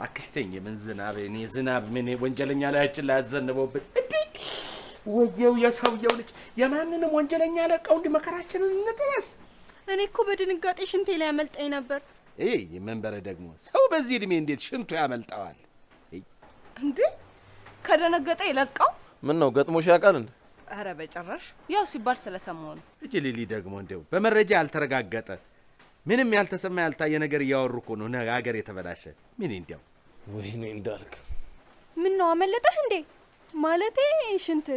ባክሽተኝ ምን ዝናብ እኔ ዝናብ ምን ወንጀለኛ ላያችን ላይ አዘንበውብን እንዴ ወየው የሰውየው ልጅ የማንንም ወንጀለኛ ለቀው እንዲ መከራችንን እንጥበስ እኔ እኮ በድንጋጤ ሽንቴ ላይ ያመልጠኝ ነበር መንበረ ደግሞ ሰው በዚህ እድሜ እንዴት ሽንቱ ያመልጣዋል እንዴ ከደነገጠ ይለቀው ምን ነው ገጥሞሽ ያውቃል እንዴ አረ በጭራሽ ያው ሲባል ስለሰማው ነው እጅሊሊ ደግሞ እንደው በመረጃ ያልተረጋገጠ ምንም ያልተሰማ ያልታየ ነገር ያወሩኮ ነው ሀገር የተበላሸ ምን እንዴው ወይኔ እንዳልክ ምን ነው አመለጠህ እንዴ ማለቴ ሽንት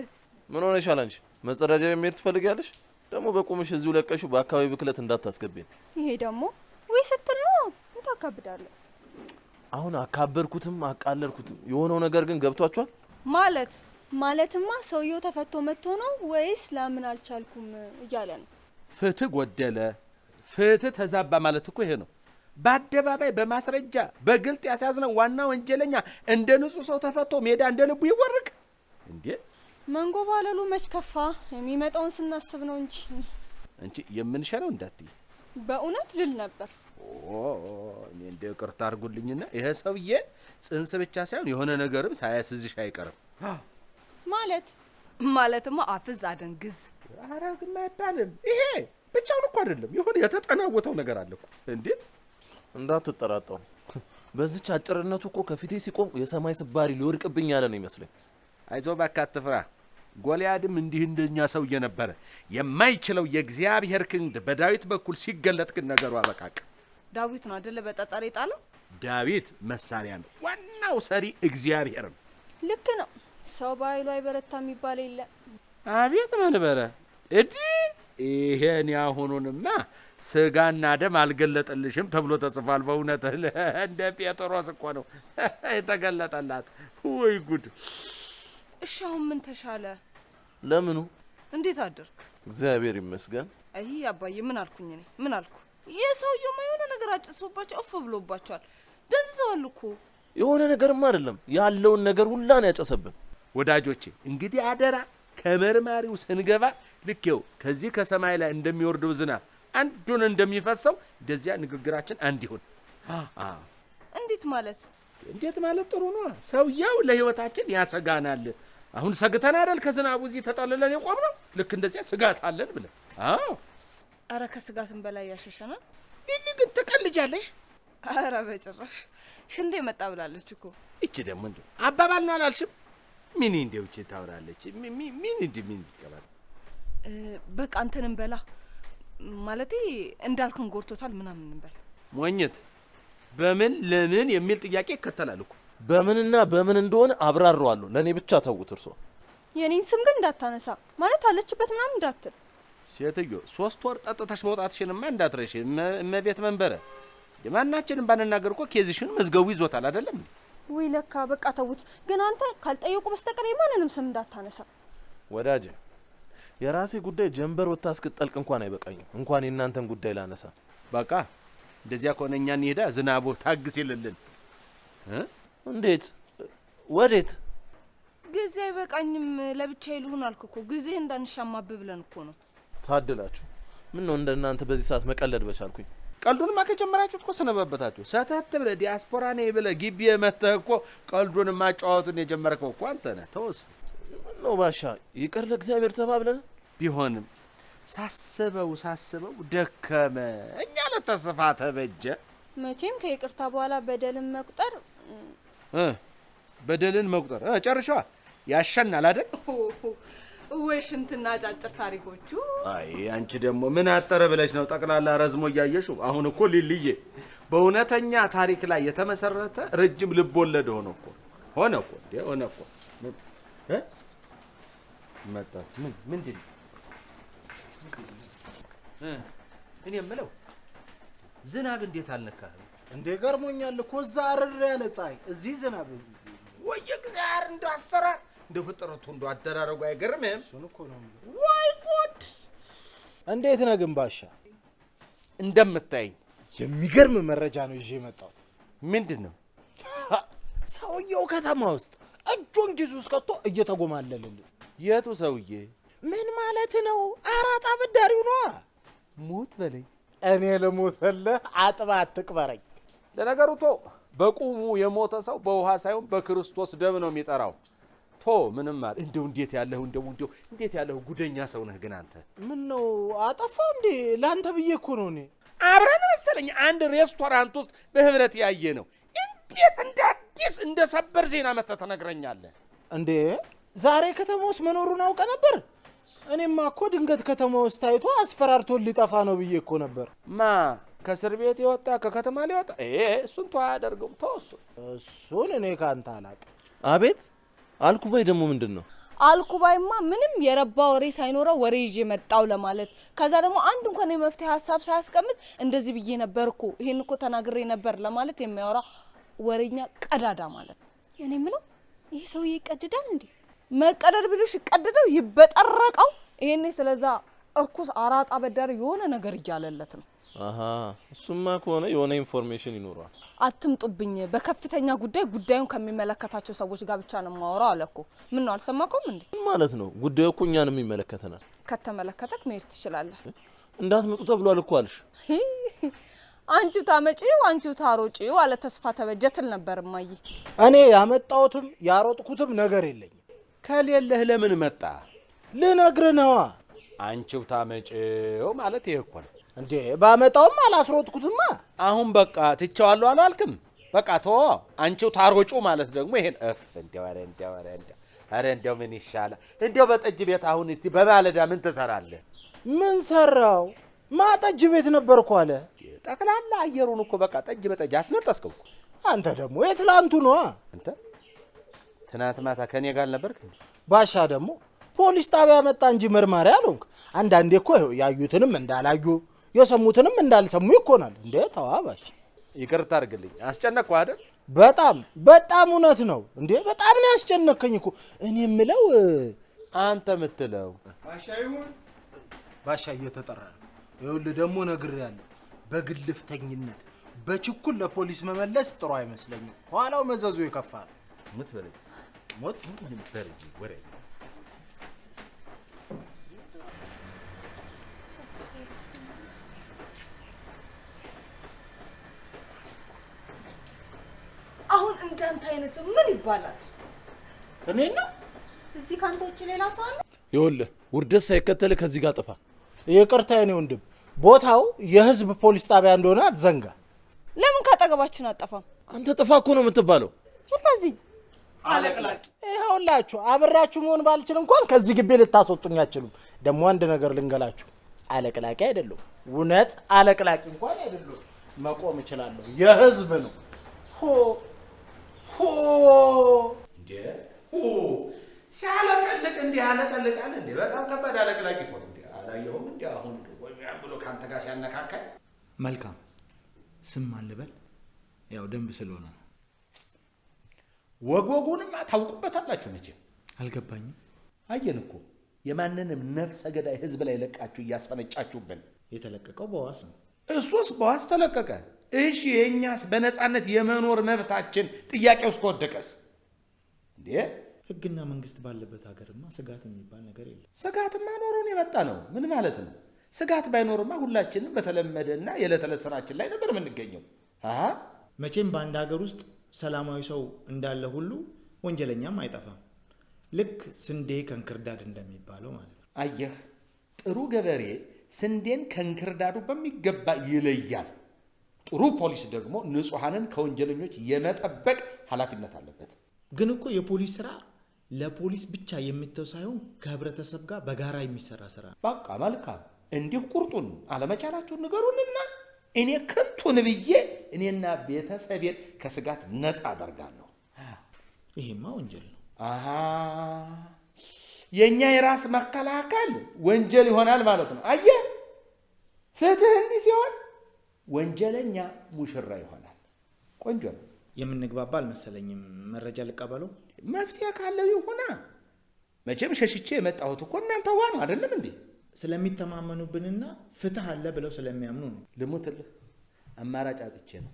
ምን ሆነሻል አንቺ መጸዳጃ የሚሄድ ትፈልጊያለሽ ደግሞ በቁምሽ እዚሁ ለቀሹ በአካባቢ ብክለት እንዳታስገቢኝ ይሄ ደግሞ ወይ ስትል ነው እንታካብዳለህ አሁን አካበርኩትም አቃለልኩትም የሆነው ነገር ግን ገብቷቸዋል ማለትማ ሰውየው ተፈቶ መጥቶ ነው ወይስ ለምን አልቻልኩም እያለ ነው ፍትህ ጎደለ ፍትህ ተዛባ ማለት እኮ ይሄ ነው በአደባባይ በማስረጃ በግልጥ ያሳዝነው ዋና ወንጀለኛ እንደ ንጹህ ሰው ተፈቶ ሜዳ እንደ ልቡ ይወርቅ እንዴ መንጎ ባለሉ መች ከፋ የሚመጣውን ስናስብ ነው እንጂ የምንሸነው እንዳትይ በእውነት ልል ነበር እኔ እንደ ይቅርታ አድርጉልኝና ይሄ ሰውዬ ጽንስ ብቻ ሳይሆን የሆነ ነገርም ሳያስዝሽ አይቀርም ማለትማ አፍዝ አደንግዝ አራግማ አይባልም ይሄ ብቻውን እኮ አይደለም የሆነ የተጠናወተው ነገር አለ እኮ እንዴ እንዳትጠራጠሩ በዚህች አጭርነቱ እኮ ከፊቴ ሲቆም የሰማይ ስባሪ ሊወርቅብኝ ያለ ነው ይመስለኝ አይዞህ ባካትፍራ ጎልያድም እንዲህ እንደኛ ሰውዬ ነበር የማይችለው የእግዚአብሔር ክንድ በዳዊት በኩል ሲገለጥ ግን ነገሩ አበቃቀ ዳዊት ነው አይደለ በጠጣሪ ጣለው ዳዊት መሳሪያ ነው ዋናው ሰሪ እግዚአብሔር ነው ልክ ነው ሰው ባይሉ አይበረታም ይባል የለ አቤት መንበረ እዲ ይሄን ያሁኑንማ ስጋና ደም አልገለጠልሽም ተብሎ ተጽፏል በእውነት እንደ ጴጥሮስ እኮ ነው የተገለጠላት ወይ ጉድ እሺ አሁን ምን ተሻለ ለምኑ እንዴት አደርክ እግዚአብሔር ይመስገን አይ አባዬ ምን አልኩኝ እኔ ምን አልኩ የሰውየው የሆነ ነገር አጭሶባቸው እፍ ብሎባቸዋል ደንዝዘዋል እኮ የሆነ ነገርማ አይደለም ያለውን ነገር ሁላ ነው ያጨሰብን ወዳጆቼ እንግዲህ አደራ ከመርማሪው ስንገባ ልኬው ከዚህ ከሰማይ ላይ እንደሚወርደው ዝናብ አንዱን እንደሚፈሰው እንደዚያ ንግግራችን አንድ ይሁን እንዴት ማለት ጥሩ ነው ሰውየው ለህይወታችን ያሰጋናል አሁን ሰግተን አይደል ከዝናቡ እዚህ ተጠልለን የቆምነው ልክ እንደዚያ ስጋት አለን ብለን አረ ከስጋትም በላይ ያሸሸናል ይሄ ግን ተቀልጃለሽ አረ በጭራሽ ሽንዴ መጣ ብላለች እኮ እቺ ደግሞ እንዴ አባባል ነው አላልሽም ምን እንደው እቺ ታወራለች ምን ይቀበል በቃ አንተንም በላ ማለቴ እንዳልከን ጎርቶታል ምናምን እንበል ሞኝት በምን ለምን የሚል ጥያቄ ይከተላል እኮ በምንና በምን እንደሆነ አብራራዋለሁ ለኔ ብቻ ተውት እርሶ የኔን ስም ግን እንዳታነሳ ማለት አለችበት ምናምን እንዳትል ሴትዮ 3 ወር ጠጥተሽ መውጣትሽንማ እንዳትረሽ እመቤት መንበረ የማናችንን ባንናገር እኮ ኬዝሽን መዝገቡ ይዞታል አይደለም ወይ ለካ በቃ ተውት ግን አንተ ካልጠየቁ በስተቀር የማንንም ስም እንዳታነሳ ወዳጄ የራሴ ጉዳይ ጀንበር ወጣ እስክጠልቅ እንኳን አይበቃኝም እንኳን የናንተን ጉዳይ ላነሳ በቃ እንደዚያ ከሆነኛ እንሄዳ ዝናቡ ታግስ ይልልን እንዴት ወዴት ጊዜ አይበቃኝም ለብቻዬ ልሁን አልኩ እኮ ጊዜ እንዳንሻማብ ብለን እኮ ነው ታድላችሁ ምን ነው እንደናንተ በዚህ ሰዓት መቀለድ በቻልኩኝ ቀልዱን ማከጀመራችሁ እኮ ሰነበበታችሁ ሰተት ብለ ዲያስፖራ ነኝ ብለ ግቢ የመተህ እኮ ቀልዱን ማጫወቱን የጀመርከው እኮ አንተ ነህ ተወስ ነው ባሻ ይቅር ለእግዚአብሔር ተባብለን ቢሆንም ሳስበው ደከመ እኛ ለተስፋ ተበጀ መቼም ከይቅርታ በኋላ በደልን መቁጠር ጨርሻ ያሸናል አይደል ወይ ሽንትና ጫጭር ታሪኮቹ አይ አንቺ ደግሞ ምን አጠረ ብለሽ ነው ጠቅላላ ረዝሞ ያያየሽው አሁን እኮ ሊልዬ በእውነተኛ ታሪክ ላይ የተመሰረተ ረጅም ልብ ወለድ ሆነ እኮ መጣ ምንድን እኔ የምለው ዝናብ እንዴት አልነካህ እንዴ ገርሞኛል እኮ እዛ አረር ያለ ፀሐይ እዚህ ዝናብ ወይ እግዚአብሔር እንዳሰራ እንደ ፍጥረቱ እንደ አደራረጉ አይገርምም እሱን እኮ ነው ወይ ጉድ እንዴት ነው ግን ባሻ እንደምታይ የሚገርም መረጃ ነው ይዤ መጣው ምንድነው ሰውየው ከተማ ውስጥ እጁን ኪሱ ውስጥ ከቶ እየተጎማለለል የቱ ሰውዬ ምን ማለት ነው አራጣ በዳሪው ነው ሞት በለኝ እኔ ለሞተለ አጥባ አትቅበረኝ ለነገሩ ቶ በቁሙ የሞተ ሰው በውሃ ሳይሆን በክርስቶስ ደም ነው የሚጠራው። ቶ ምንም ማለት እንደው እንዴት ያለህ ጉደኛ ሰው ነህ ግን አንተ። ምን ነው አጠፋው እንዴ? ላንተ ብዬ እኮ ነው እኔ። አብረን መሰለኝ አንድ ሬስቶራንት ውስጥ በህብረት ያየ ነው። እንዴት እንደ አዲስ እንደ ሰበር ዜና መተህ ትነግረኛለህ እንዴ? ዛሬ ከተማ ውስጥ መኖሩን አውቀ ነበር? እኔማ እኮ ድንገት ከተማ ውስጥ ታይቶ አስፈራርቶ ሊጠፋ ነው ብዬ እኮ ነበር። ማ ከእስር ቤት የወጣ ከከተማ ሊወጣ እሱን ተው አያደርገውም። ተው እሱን እኔ ካንተ አላውቅም። አቤት አልኩባይ ደግሞ ምንድን ነው? አልኩባይማ ምንም የረባ ወሬ ሳይኖረው ወሬ ይዤ መጣው ለማለት ከዛ ደግሞ አንድ እንኳን የመፍትሄ ሀሳብ ሳያስቀምጥ እንደዚህ ብዬ ነበርኩ ይሄን እኮ ተናግሬ ነበር ለማለት የሚያወራ ወሬኛ ቀዳዳ ማለት ነው። እኔ ምለው ይሄ ሰውዬ ይቀድዳል እንዴ? መቀደድ ብልሽ ይቀደደው ይበጠረቀው። ይሄኔ ስለዛ እርኩስ አራጣ በዳሪ የሆነ ነገር እያለለት ነው። አሃ እሱማ ከሆነ የሆነ ኢንፎርሜሽን ይኖራል። አትምጡብኝ፣ በከፍተኛ ጉዳዩን ከሚመለከታቸው ሰዎች ጋር ብቻ ነው የማወራው አለኩ። ምን ነው አልሰማኩም እንዴ? ማለት ነው ጉዳዩ እኮ እኛንም ይመለከተናል። ከተመለከተክ መሄድ ትችላለህ። እንዳትመጡ ተብሏል እኮ አልሽ። አንቺው ታመጪው አንቺው ታሮጪው አለ ተስፋ ተበጀትል ነበር ማይ። እኔ ያመጣሁትም ያሮጥኩትም ነገር የለኝም። ከሌለህ ለምን መጣ? ልነግርህ ነዋ። አንቺው ታመጪው ማለት ይሄ እኮ ነው እንዴ። ባመጣውም አላስሮጥኩትማ። አሁን በቃ ትቼዋለሁ አላልክም? በቃ ተወው። አንቺው ታሮጩ ማለት ደግሞ ይሄን እንደው ምን ይሻላል? እንደው በጠጅ ቤት አሁን እስቲ በማለዳ ምን ትሰራለህ? ምን ሰራው? ማጠጅ ቤት ነበርኩ አለ። ጠቅላላ አየሩን እኮ በቃ ጠጅ በጠጅ አስነጠስከው። አንተ ደግሞ የትላንቱ ነዋ። አንተ ትናንት ማታ ከኔ ጋር ነበርክ? ባሻ ደግሞ ፖሊስ ጣቢያ መጣ እንጂ መርማሪ አልሆንክ። አንዳንዴ እኮ ይኸው ያዩትንም እንዳላዩ የሰሙትንም እንዳልሰሙ ይኮናል። እንዴ ተዋ ባሻ። ይቅርታ አድርግልኝ፣ አስጨነቅኩህ አይደል? በጣም እውነት ነው። እንዴ በጣም ነው ያስጨነቀኝ እኮ። እኔ የምለው አንተ የምትለው ባሻ እየተጠራ ነው። ይኸውልህ ደግሞ ነግሬያለሁ። በግልፍተኝነት በችኩል ለፖሊስ መመለስ ጥሩ አይመስለኝም። ኋላው መዘዙ ይከፋል። ምትበለኝ ሞት ምትበለኝ ወሬ አሁን እንዳንተ አይነት ምን ይባላል? እኔና እዚህ ካንተ ውጭ ሌላ ሰው አለ? ይኸውልህ ውርደት ሳይከተል ከዚህ ጋር ጥፋ። ይቅርታ የኔ ወንድም፣ ቦታው የህዝብ ፖሊስ ጣቢያ እንደሆነ አትዘንጋ። ለምን ካጠገባችን አጠፋም? አንተ ጥፋ እኮ ነው የምትባለው። ስለዚህ አለቅላቂ ይኸውላችሁ አብሬያችሁ መሆን ባልችል እንኳን ከዚህ ግቢ ልታስወጡኝ አትችሉም። ደግሞ አንድ ነገር ልንገላችሁ፣ አለቅላቂ አይደለሁም። እውነት አለቅላቂ እንኳን አይደለሁም። መቆም እችላለሁ። የህዝብ ነው። እንዴ ሲያለቀልቅ እንዲህ አለቀልቃል እንዴ? በጣም ከባድ አለቅላቂ እኮ ነው። እንዴ አላየሁም እንዴ? አሁን ወይም ብሎ ካንተ ጋር ሲያነካካኝ። መልካም ስም ማን ልበል? ያው ደንብ ስለሆነ ነው። ወጎጉንም ታውቁበታላችሁ መቼም። አልገባኝም። አየን እኮ የማንንም ነፍሰ ገዳይ ህዝብ ላይ ለቃችሁ እያስፈነጫችሁብን። የተለቀቀው በዋስ ነው። እሱስ በዋስ ተለቀቀ። እሺ የእኛስ በነፃነት የመኖር መብታችን ጥያቄ ውስጥ ከወደቀስ? እንዴ ህግና መንግስት ባለበት ሀገርማ ስጋት የሚባል ነገር የለም። ስጋትማ ኖሮን የመጣ ነው። ምን ማለት ነው? ስጋት ባይኖርማ ሁላችንም በተለመደና የዕለት ዕለት ስራችን ላይ ነበር የምንገኘው። መቼም በአንድ ሀገር ውስጥ ሰላማዊ ሰው እንዳለ ሁሉ ወንጀለኛም አይጠፋም። ልክ ስንዴ ከእንክርዳድ እንደሚባለው ማለት ነው። አየህ፣ ጥሩ ገበሬ ስንዴን ከእንክርዳዱ በሚገባ ይለያል። ጥሩ ፖሊስ ደግሞ ንጹሐንን ከወንጀለኞች የመጠበቅ ኃላፊነት አለበት። ግን እኮ የፖሊስ ስራ ለፖሊስ ብቻ የሚተው ሳይሆን ከህብረተሰብ ጋር በጋራ የሚሰራ ስራ ነው። በቃ መልካም። እንዲሁ ቁርጡን አለመቻላችሁን ንገሩንና እኔ ከንቱን ብዬ እኔና ቤተሰቤን ከስጋት ነፃ አደርጋለሁ። ይሄማ ወንጀል ነው። የእኛ የራስ መከላከል ወንጀል ይሆናል ማለት ነው። አየህ፣ ፍትህ እንዲህ ሲሆን ወንጀለኛ ሙሽራ ይሆናል። ቆንጆ ነው። የምንግባባ አልመሰለኝም። መረጃ ልቀበለው? መፍትሄ ካለው ይሁና። መቼም ሸሽቼ የመጣሁት እኮ እናንተ ዋኑ አይደለም እንዴ? ስለሚተማመኑብንና ፍትህ አለ ብለው ስለሚያምኑ ነው። ልሙትልህ፣ አማራጭ አጥቼ ነው።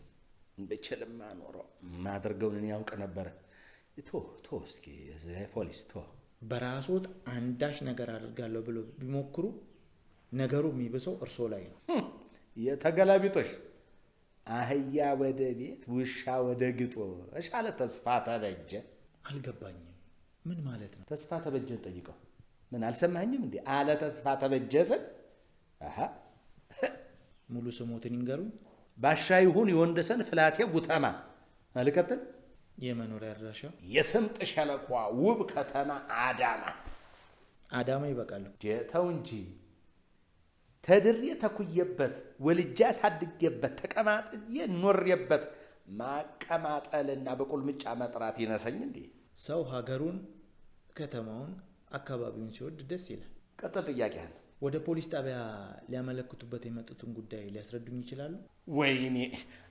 በቸልማ ኖሮ ማድረገውን ያውቅ ነበረ። ቶ እስኪ ፖሊስ በራስዎት አንዳች ነገር አድርጋለሁ ብሎ ቢሞክሩ ነገሩ የሚብሰው እርሶ ላይ ነው። የተገላቢጦሽ አህያ ወደ ቤት ውሻ ወደ ግጦሽ አለ ተስፋ ተበጀ። አልገባኝም። ምን ማለት ነው? ተስፋ ተበጀን ጠይቀው። ምን አልሰማኝም እንዴ? አለ ተስፋ ተበጀ ስል አሃ ሙሉ ስሞትን ይንገሩኝ። ባሻ ይሁን የወንደሰን ፍላቴ ጉተማ። አልቀጥል። የመኖሪያ አድራሻ የስምጥ ሸለቋ ውብ ከተማ አዳማ። አዳማ ይበቃል። ተው እንጂ ተድሬ ተኩየበት ወልጃ ሳድጌበት ተቀማጥዬ ኖሬበት ማቀማጠልና በቁልምጫ መጥራት ይነሰኝ እንዴ? ሰው ሀገሩን፣ ከተማውን፣ አካባቢውን ሲወድ ደስ ይላል። ቀጥል ጥያቄህን። ወደ ፖሊስ ጣቢያ ሊያመለክቱበት የመጡትን ጉዳይ ሊያስረዱኝ ይችላሉ? ወይኔ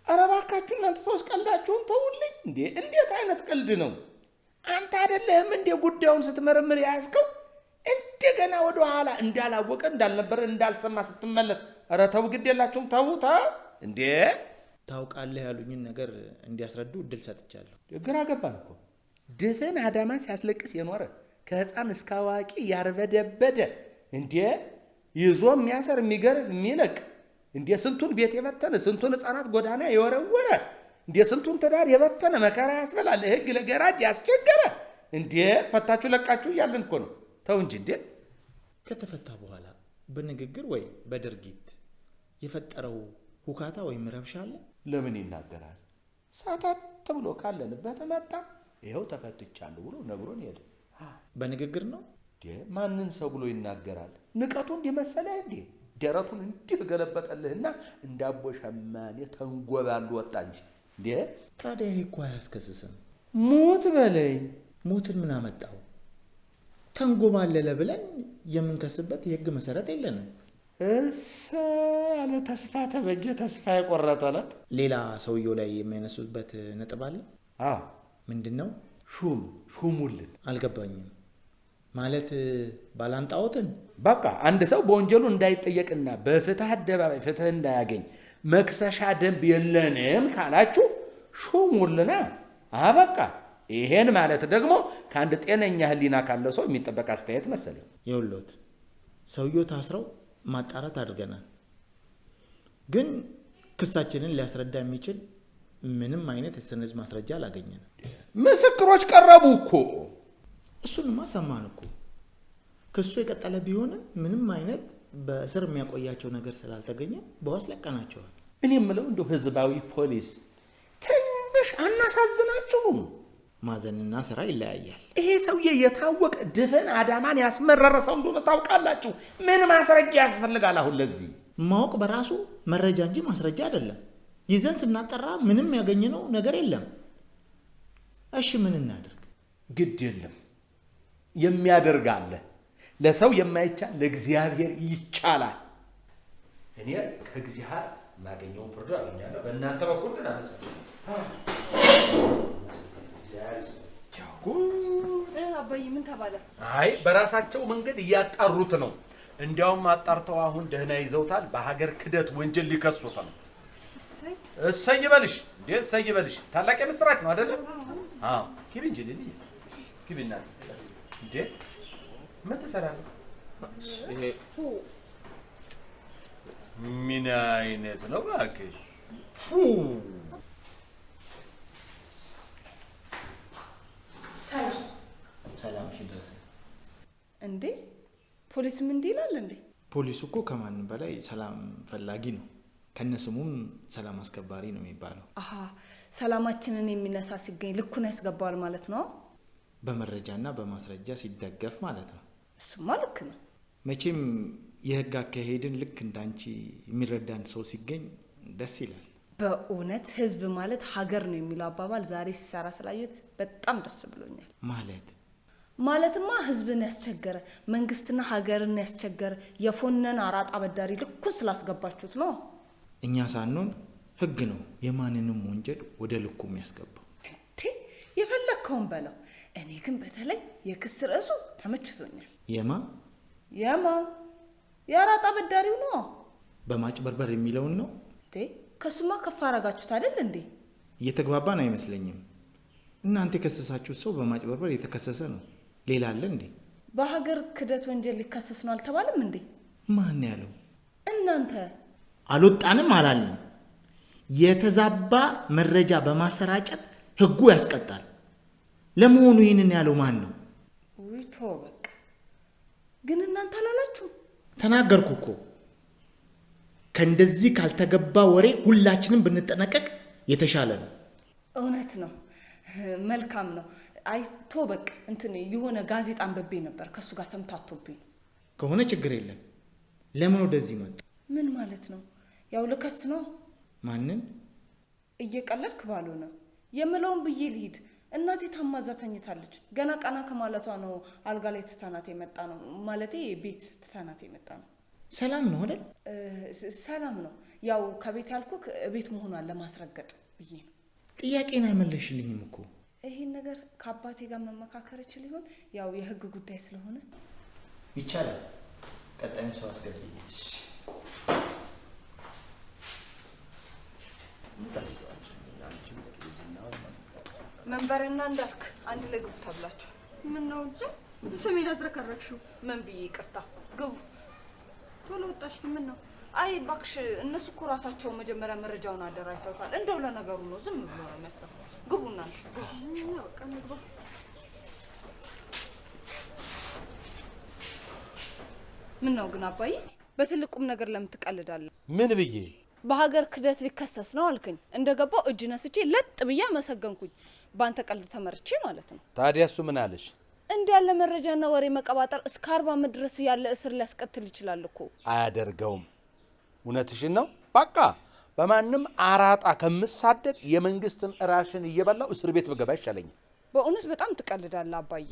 ኧረ እባካችሁ እናንተ ሰዎች ቀልዳችሁን ተውልኝ እንዴ! እንዴት አይነት ቀልድ ነው? አንተ አይደለህም እንዴ ጉዳዩን ስትመረምር ያዝከው? እንደገና ወደ ኋላ እንዳላወቀ እንዳልነበረ እንዳልሰማ ስትመለስ፣ ኧረ ተው፣ ግድ የላችሁም ተውታ እንዴ! ታውቃለህ ያሉኝን ነገር እንዲያስረዱ እድል ሰጥቻለሁ። ግራ ገባን እኮ። ድፍን አዳማን ሲያስለቅስ የኖረ ከህፃን እስከ አዋቂ ያርበደበደ እንዴ! ይዞ የሚያሰር የሚገርፍ የሚለቅ እንዴ! ስንቱን ቤት የበተነ ስንቱን ህፃናት ጎዳና የወረወረ እንዴ! ስንቱን ትዳር የበተነ መከራ ያስበላል ህግ ለገራጅ ያስቸገረ እንዴ! ፈታችሁ ለቃችሁ እያለን እኮ ነው። ተው እንጂ እንዴ! ከተፈታ በኋላ በንግግር ወይ በድርጊት የፈጠረው ሁካታ ወይም ረብሻ አለ? ለምን ይናገራል? ሳታት ብሎ ካለንበት መጣ። ይኸው ተፈትቻለሁ ብሎ ነግሮን ሄደ። በንግግር ነው። ማንን ሰው ብሎ ይናገራል? ንቀቱ እንዲመሰለህ እንዴ? ደረቱን እንዲህ ገለበጠልህና እንዳቦ ሸማኔ ተንጎባሉ ወጣ እንጂ እንዴ! ታዲያ ይሄ እኮ አያስከስስም። ሞት በለኝ። ሞትን ምን አመጣው? ተንጎባለለ ብለን የምንከስበት የህግ መሰረት የለንም። ያለ ተስፋ ተበጀ ተስፋ የቆረጠለት ሌላ ሰውየው ላይ የሚያነሱበት ነጥብ አለ? አዎ። ምንድን ነው? ሹሙልን። አልገባኝም። ማለት ባላንጣዎትን? በቃ አንድ ሰው በወንጀሉ እንዳይጠየቅና በፍትህ አደባባይ ፍትህ እንዳያገኝ መክሰሻ ደንብ የለንም ካላችሁ ሹሙልና አበቃ። ይሄን ማለት ደግሞ ከአንድ ጤነኛ ህሊና ካለው ሰው የሚጠበቅ አስተያየት መሰለኝ። ይኸውልዎት ሰውየው ታስረው ማጣራት አድርገናል፣ ግን ክሳችንን ሊያስረዳ የሚችል ምንም አይነት የሰነድ ማስረጃ አላገኘንም። ምስክሮች ቀረቡ እኮ። እሱንማ ሰማን እኮ። ክሱ የቀጠለ ቢሆንም ምንም አይነት በእስር የሚያቆያቸው ነገር ስላልተገኘ በዋስ ለቀናቸዋል። እኔ የምለው እንደው ህዝባዊ ፖሊስ ትንሽ አናሳዝናችሁም? ማዘንና ስራ ይለያያል። ይሄ ሰውዬ የታወቀ ድፍን አዳማን ያስመረረ ሰው እንደሆነ ታውቃላችሁ። ምን ማስረጃ ያስፈልጋል? አሁን ለዚህ ማወቅ በራሱ መረጃ እንጂ ማስረጃ አይደለም። ይዘን ስናጠራ ምንም ያገኘነው ነገር የለም። እሺ ምን እናድርግ? ግድ የለም የሚያደርግ አለ። ለሰው የማይቻል ለእግዚአብሔር ይቻላል። እኔ ከእግዚአብሔር ማገኘውን ፍርድ አገኛለሁ። በእናንተ በኩል ግን አባዬ ምን ተባለ? አይ በራሳቸው መንገድ እያጣሩት ነው። እንዲያውም አጣርተው አሁን ደህና ይዘውታል። በሀገር ክደት ወንጀል ሊከሱት ነው። እሰይ ይበልሽ እንዴ! እሰይ ይበልሽ። ታላቅ የምስራች ነው አይደለም? አዎ ግቢ እንጂ ልልኝ ግቢና እንዴ ምን ትሰራለህ? ይሄ ምን አይነት ነው እባክህ? ሰላም ሽደሰ እንዴ ፖሊስም እንዲህ ይላል እንዴ? ፖሊሱ እኮ ከማንም በላይ ሰላም ፈላጊ ነው። ከነስሙም ሰላም አስከባሪ ነው የሚባለው። አሃ ሰላማችንን የሚነሳ ሲገኝ ልኩን ያስገባዋል ማለት ነው። በመረጃና በማስረጃ ሲደገፍ ማለት ነው። እሱማ ልክ ነው። መቼም የህግ አካሄድን ልክ እንዳንቺ የሚረዳን ሰው ሲገኝ ደስ ይላል። በእውነት ህዝብ ማለት ሀገር ነው የሚለው አባባል ዛሬ ሲሰራ ስላየሁት በጣም ደስ ብሎኛል። ማለትማ ህዝብን ያስቸገረ መንግስትና ሀገርን ያስቸገረ የፎነን አራጣ አበዳሪ ልኩን ስላስገባችሁት ነው። እኛ ሳንሆን ህግ ነው የማንንም ወንጀል ወደ ልኩ የሚያስገባው። የፈለግከውን በለው። እኔ ግን በተለይ የክስ ርዕሱ ተመችቶኛል። የማ የአራጣ አበዳሪው ነው። በማጭበርበር የሚለውን ነው። ከሱማ ከፍ አረጋችሁት አይደል እንዴ? እየተግባባን አይመስለኝም። እናንተ የከሰሳችሁት ሰው በማጭበርበር የተከሰሰ ነው። ሌላ አለ እንዴ? በሀገር ክደት ወንጀል ሊከሰስ ነው አልተባለም እንዴ? ማን ያለው? እናንተ። አልወጣንም አላልንም። የተዛባ መረጃ በማሰራጨት ህጉ ያስቀጣል። ለመሆኑ ይህንን ያለው ማን ነው? ውይ ተው በቃ። ግን እናንተ አላላችሁ? ተናገርኩ እኮ። ከእንደዚህ ካልተገባ ወሬ ሁላችንም ብንጠነቀቅ የተሻለ ነው። እውነት ነው። መልካም ነው። አይቶ በቃ እንትን የሆነ ጋዜጣ አንብቤ ነበር፣ ከሱ ጋር ተምታቶብኝ ነው። ከሆነ ችግር የለም። ለምን ወደዚህ መጡ? ምን ማለት ነው? ያው ልከስ ነው። ማንን? እየቀለድክ ባልሆነ የምለውን ብዬ ልሂድ። እናቴ ታማዛ ተኝታለች። ገና ቀና ከማለቷ ነው አልጋ ላይ ትተናት የመጣ ነው። ማለቴ ቤት ትተናት የመጣ ነው። ሰላም ነው አይደል? ሰላም ነው። ያው ከቤት ያልኩክ ቤት መሆኗን ለማስረገጥ ብዬ ነው። ጥያቄን አልመለሽልኝም እኮ። ይሄን ነገር ከአባቴ ጋር መመካከር ይችል ይሆን? ያው የህግ ጉዳይ ስለሆነ ይቻላል። ቀጣዩን ሰው አስገብኝ። መንበርና እንዳልክ አንድ ላይ ግቡ ተብላችሁ። ምን ነው እንጂ ስሜን አዝረከረክሽው? ምን ብዬ ይቅርታ። ግቡ። ቶሎ ወጣሽ። ምን ነው? አይ እባክሽ፣ እነሱ እኮ ራሳቸው መጀመሪያ መረጃውን አደራጅተውታል። እንደው ለነገሩ ነው፣ ዝም ብሎ ነው የሚያስረው። ግቡ እናንተ ግቡ። በቃ እንግባ። ምን ነው ግን አባዬ፣ በትልቁም ነገር ለምን ትቀልዳለህ? ምን ብዬ? በሀገር ክደት ሊከሰስ ነው አልከኝ። እንደገባው እጅ ነስቼ ለጥ ብዬ መሰገንኩኝ። ባንተ ቀልድ ተመርቼ ማለት ነው። ታዲያ እሱ ምን አለሽ? እንዲህ ያለ መረጃና ወሬ መቀባጠር እስከ 40 ዓመት ድረስ ያለ እስር ሊያስቀጥል ይችላል እኮ። አያደርገውም። እውነትሽን ነው። በቃ በማንም አራጣ ከምሳደድ የመንግስትን ራሽን እየበላው እስር ቤት ብገባ ይሻለኛል። በእውነት በጣም ትቀልዳለህ አባዬ።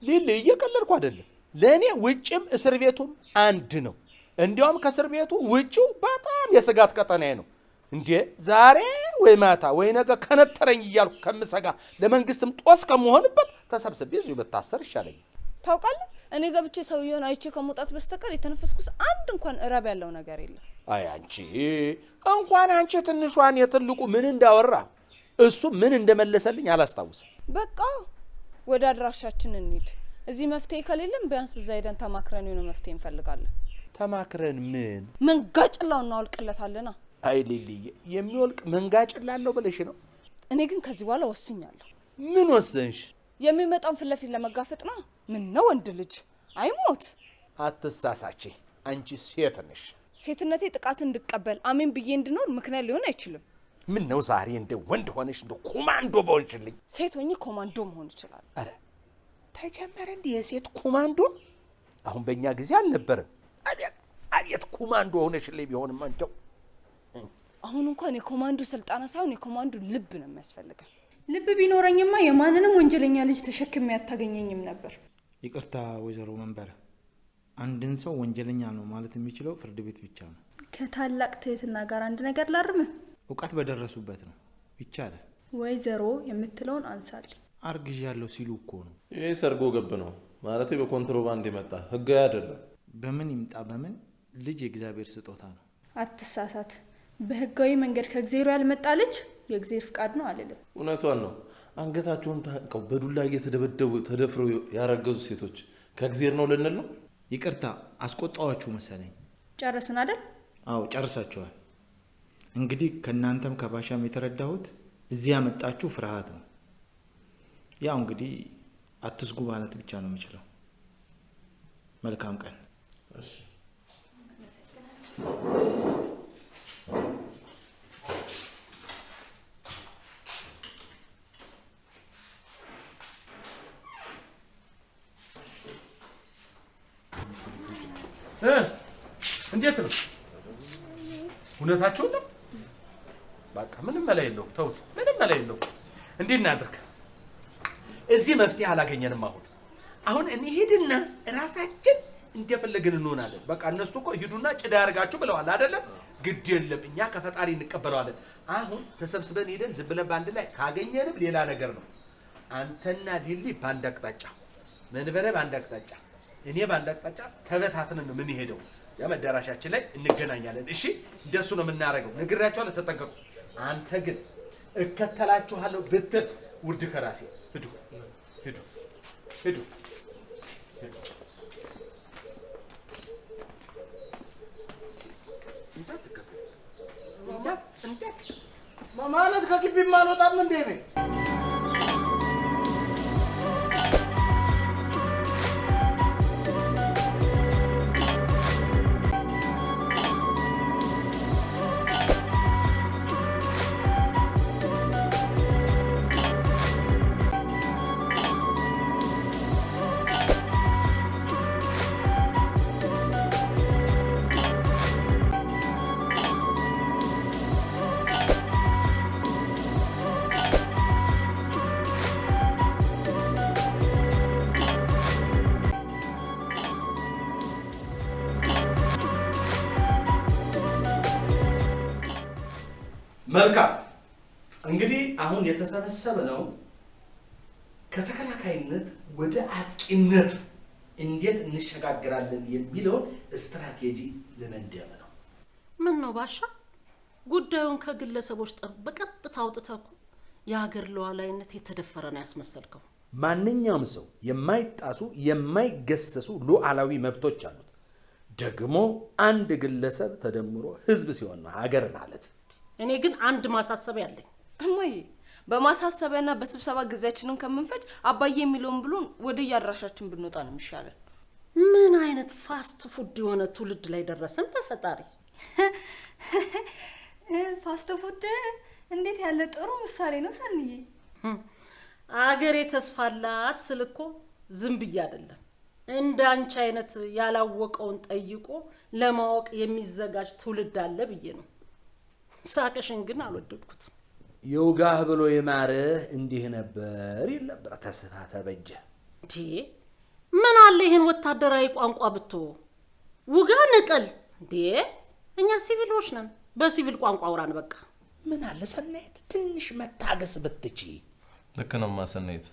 ሊል እየቀለድኩ አይደለም። ለእኔ ውጭም እስር ቤቱም አንድ ነው። እንዲያውም ከእስር ቤቱ ውጭው በጣም የስጋት ቀጠናዬ ነው። እንዴ ዛሬ ወይ ማታ ወይ ነገ ከነጠረኝ እያልኩ ከምሰጋ ለመንግስትም ጦስ ከመሆንበት ተሰብስቤ እዚሁ ብታሰር ይሻለኛል። ታውቃለህ፣ እኔ ገብቼ ሰውየውን አይቼ ከመውጣት በስተቀር የተነፈስኩት አንድ እንኳን እረብ ያለው ነገር የለም። አይ አንቺ እንኳን አንቺ ትንሿን የትልቁ ምን እንዳወራ እሱ ምን እንደመለሰልኝ አላስታውስም። በቃ ወደ አድራሻችን እንሂድ። እዚህ መፍትሄ ከሌለም ቢያንስ እዛ ሄደን ተማክረን የሆነ መፍትሄ እንፈልጋለን። ተማክረን ምን? መንጋጭላው እናወልቅለታለና። አይ ሊልዬ፣ የሚወልቅ መንጋጭላለሁ ብለሽ ነው? እኔ ግን ከዚህ በኋላ ወስኛለሁ። ምን ወሰንሽ? የሚመጣውን ፊት ለፊት ለመጋፈጥ ነው። ምን ነው ወንድ ልጅ አይሞት። አትሳሳቺ፣ አንቺ ሴት ነሽ። ሴትነቴ ጥቃት እንድቀበል አሜን ብዬ እንድኖር ምክንያት ሊሆን አይችልም። ምን ነው ዛሬ እንደ ወንድ ሆነሽ እንደ ኮማንዶ በሆንሽልኝ። ሴት ሆኜ ኮማንዶ መሆን ይችላል። አረ ተጀመረ እንደ የሴት ኮማንዶ። አሁን በእኛ ጊዜ አልነበረም። አቤት ኮማንዶ ሆነሽልኝ ቢሆንም አንተው። አሁን እንኳን የኮማንዶ ስልጣና ሳይሆን የኮማንዶ ልብ ነው የሚያስፈልገው። ልብ ቢኖረኝማ የማንንም ወንጀለኛ ልጅ ተሸክሜ አታገኘኝም ነበር። ይቅርታ ወይዘሮ መንበረ፣ አንድን ሰው ወንጀለኛ ነው ማለት የሚችለው ፍርድ ቤት ብቻ ነው። ከታላቅ ትህትና ጋር አንድ ነገር ላርም። እውቀት በደረሱበት ነው ይቻላል። ወይዘሮ የምትለውን አንሳልኝ። አርግዣለሁ ሲሉ እኮ ነው። ይሄ ሰርጎ ገብ ነው ማለት በኮንትሮባንድ የመጣ ህጋዊ አይደለም። በምን ይምጣ በምን ልጅ የእግዚአብሔር ስጦታ ነው። አትሳሳት። በህጋዊ መንገድ ከእግዚአብሔር ያልመጣ ልጅ የእግዚአብሔር ፍቃድ ነው አልልም። እውነቷን ነው። አንገታቸውን ታንቀው በዱላ እየተደበደቡ ተደፍረው ያረገዙ ሴቶች ከእግዚአብሔር ነው ልንል ነው? ይቅርታ አስቆጣዋችሁ መሰለኝ። ጨረስን አይደል? አዎ ጨርሳችኋል። እንግዲህ ከእናንተም ከባሻም የተረዳሁት እዚህ ያመጣችሁ ፍርሃት ነው። ያው እንግዲህ አትስጉ ማለት ብቻ ነው የምችለው። መልካም ቀን። እሺ እንዴት ነው? እውነታችሁን ነው? በቃ ምንም መላ የለውም። ተውት፣ ምንም መላ የለውም። እንዴት እናድርግ? እዚህ መፍትሄ አላገኘንም። አሁን እንሂድና ራሳችን እንደፈለግን እንሆናለን። በቃ እነሱ እኮ ሂዱና ጭዳ ያርጋችሁ ብለዋል አይደለም? ግድ የለም እኛ ከፈጣሪ እንቀበለዋለን። አሁን ተሰብስበን ሄደን ዝም ብለን በአንድ ላይ ካገኘንም ሌላ ነገር ነው። አንተና ሊሊ በአንድ አቅጣጫ፣ መንበረ በአንድ አቅጣጫ፣ እኔ በአንድ አቅጣጫ ተበታትነን ነው የምንሄደው። ያ መዳራሻችን ላይ እንገናኛለን። እሺ እንደሱ ነው የምናደርገው። ነግራችኋለሁ፣ ተጠንቀቁ። አንተ ግን እከተላችኋለሁ ብትል ውርድ ከራሴ። ሂዱ ሂዱ ሂዱ ሂዱ። እንዳትከተሉ እንዳት ማለት ከግቢም አልወጣም እንዴ ነኝ? መልካም እንግዲህ አሁን የተሰበሰብነው ከተከላካይነት ወደ አጥቂነት እንዴት እንሸጋግራለን የሚለውን ስትራቴጂ ለመንደፍ ነው። ምን ነው ባሻ ጉዳዩን ከግለሰቦች ጠብ በቀጥታ አውጥተህ እኮ የሀገር ሉዓላዊነት የተደፈረ ነው ያስመሰልከው። ማንኛውም ሰው የማይጣሱ የማይገሰሱ ሉዓላዊ መብቶች አሉት። ደግሞ አንድ ግለሰብ ተደምሮ ህዝብ ሲሆን ነው ሀገር ማለት። እኔ ግን አንድ ማሳሰቢያ አለኝ። እማዬ በማሳሰቢያና በስብሰባ ጊዜያችንን ከምንፈጅ አባዬ የሚለውን ብሎን ወደ ያድራሻችን ብንወጣ ነው የሚሻለን። ምን አይነት ፋስት ፉድ የሆነ ትውልድ ላይ ደረሰን በፈጣሪ። ፋስት ፉድ እንዴት ያለ ጥሩ ምሳሌ ነው ሰንዬ። አገሬ ተስፋላት ስልኮ ዝም ብዬ አይደለም እንዳንቺ አይነት ያላወቀውን ጠይቆ ለማወቅ የሚዘጋጅ ትውልድ አለ ብዬ ነው። ሳቀሽን ግን አልወደድኩት። የውጋህ ብሎ የማርህ እንዲህ ነበር ይል ነበር ተስፋ ተበጀ። እንዴ ምን አለ ይሄን ወታደራዊ ቋንቋ ብቶ ውጋ ንቀል እንዴ? እኛ ሲቪሎች ነን፣ በሲቪል ቋንቋ አውራን በቃ። ምን አለ ሰናይት ትንሽ መታገስ ብትቺ። ልክ ነው ማሰናይት፣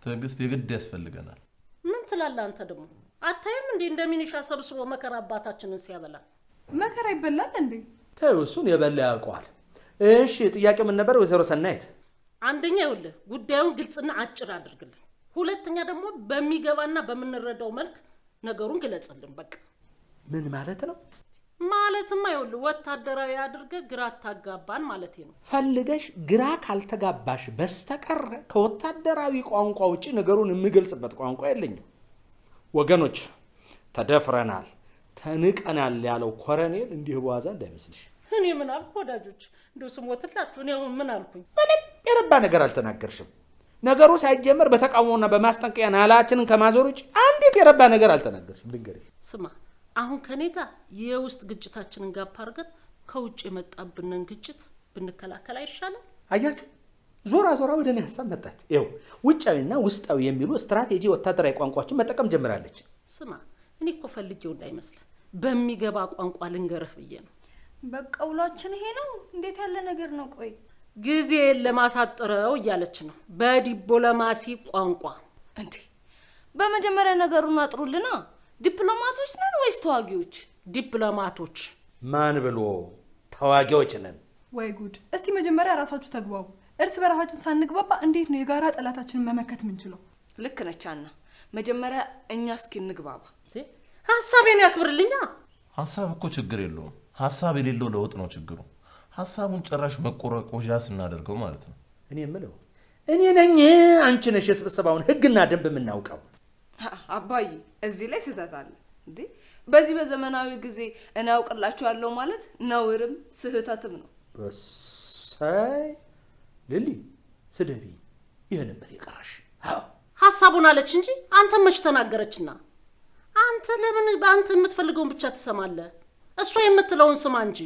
ትዕግስት የግድ ያስፈልገናል። ምን ትላለህ አንተ ደግሞ? አታይም እንዴ እንደሚኒሻ ሰብስቦ መከራ አባታችንን ሲያበላ? መከራ ይበላል እንዴ? ተው እሱን የበላ ያውቀዋል። እሺ ጥያቄው ምን ነበር ወይዘሮ ሰናይት? አንደኛ ይኸውልህ ጉዳዩን ግልጽና አጭር አድርግልን። ሁለተኛ ደግሞ በሚገባና በምንረዳው መልክ ነገሩን ግለጽልን በቃ። ምን ማለት ነው? ማለትማ ይኸውልህ ወታደራዊ አድርገህ ግራ አታጋባን ማለቴ ነው። ፈልገሽ ግራ ካልተጋባሽ በስተቀር ከወታደራዊ ቋንቋ ውጪ ነገሩን የምገልጽበት ቋንቋ የለኝም። ወገኖች ተደፍረናል፣ ተንቀናል ያለው ኮሎኔል እንዲህ በዋዛ እንዳይመስልሽ። እኔ ምን አልኩ ወዳጆች? እንደው ስሞትላችሁ እኔ ምን አልኩኝ? ምንም የረባ ነገር አልተናገርሽም። ነገሩ ሳይጀመር በተቃውሞና በማስጠንቀቂያ ናላችንን ከማዞር ውጭ አንዲት የረባ ነገር አልተናገርሽም። ልንገርሽ ስማ፣ አሁን ከኔ ጋር የውስጥ ግጭታችንን ጋር አድርገን ከውጭ የመጣብንን ግጭት ብንከላከል አይሻልም? አያችሁ፣ ዞራ ዞራ ወደ እኔ ሀሳብ መጣች። ይኸው ውጫዊና ውስጣዊ የሚሉ ስትራቴጂ ወታደራዊ ቋንቋዎችን መጠቀም ጀምራለች። ስማ፣ እኔ እኮ ፈልጌው እንዳይመስል በሚገባ ቋንቋ ልንገርህ ብዬ ነው። በቃ ውሏችን ይሄ ነው። እንዴት ያለ ነገር ነው? ቆይ ጊዜን ለማሳጥረው እያለች ነው በዲፕሎማሲ ቋንቋ። እንዴ በመጀመሪያ ነገሩን አጥሩልና። ዲፕሎማቶች ነን ወይስ ተዋጊዎች? ዲፕሎማቶች። ማን ብሎ ተዋጊዎች ነን? ወይ ጉድ! እስቲ መጀመሪያ ራሳችሁ ተግባቡ። እርስ በራሳችን ሳንግባባ እንዴት ነው የጋራ ጠላታችንን መመከት የምንችለው? ልክ ነች አና። መጀመሪያ እኛ እስኪ እንግባባ። ሀሳቤን ያክብርልኛ። ሀሳብ እኮ ችግር የለውም። ሀሳብ የሌለው ለውጥ ነው ችግሩ። ሀሳቡን ጭራሽ መቆረቆዣ ስናደርገው ማለት ነው። እኔ የምለው እኔ ነኝ አንቺ ነሽ የስብሰባውን ህግና ደንብ የምናውቀው? አባዬ እዚህ ላይ ስህተት አለ እንዴ? በዚህ በዘመናዊ ጊዜ እኔ አውቅላችኋለሁ ማለት ነውርም ስህተትም ነው። እሰይ ልሊ ስደቢ፣ ይሄ ነበር የቀረሽ። ሀሳቡን አለች እንጂ አንተ መች ተናገረችና? አንተ ለምን በአንተ የምትፈልገውን ብቻ ትሰማለህ? እሷ የምትለውን ስማ እንጂ።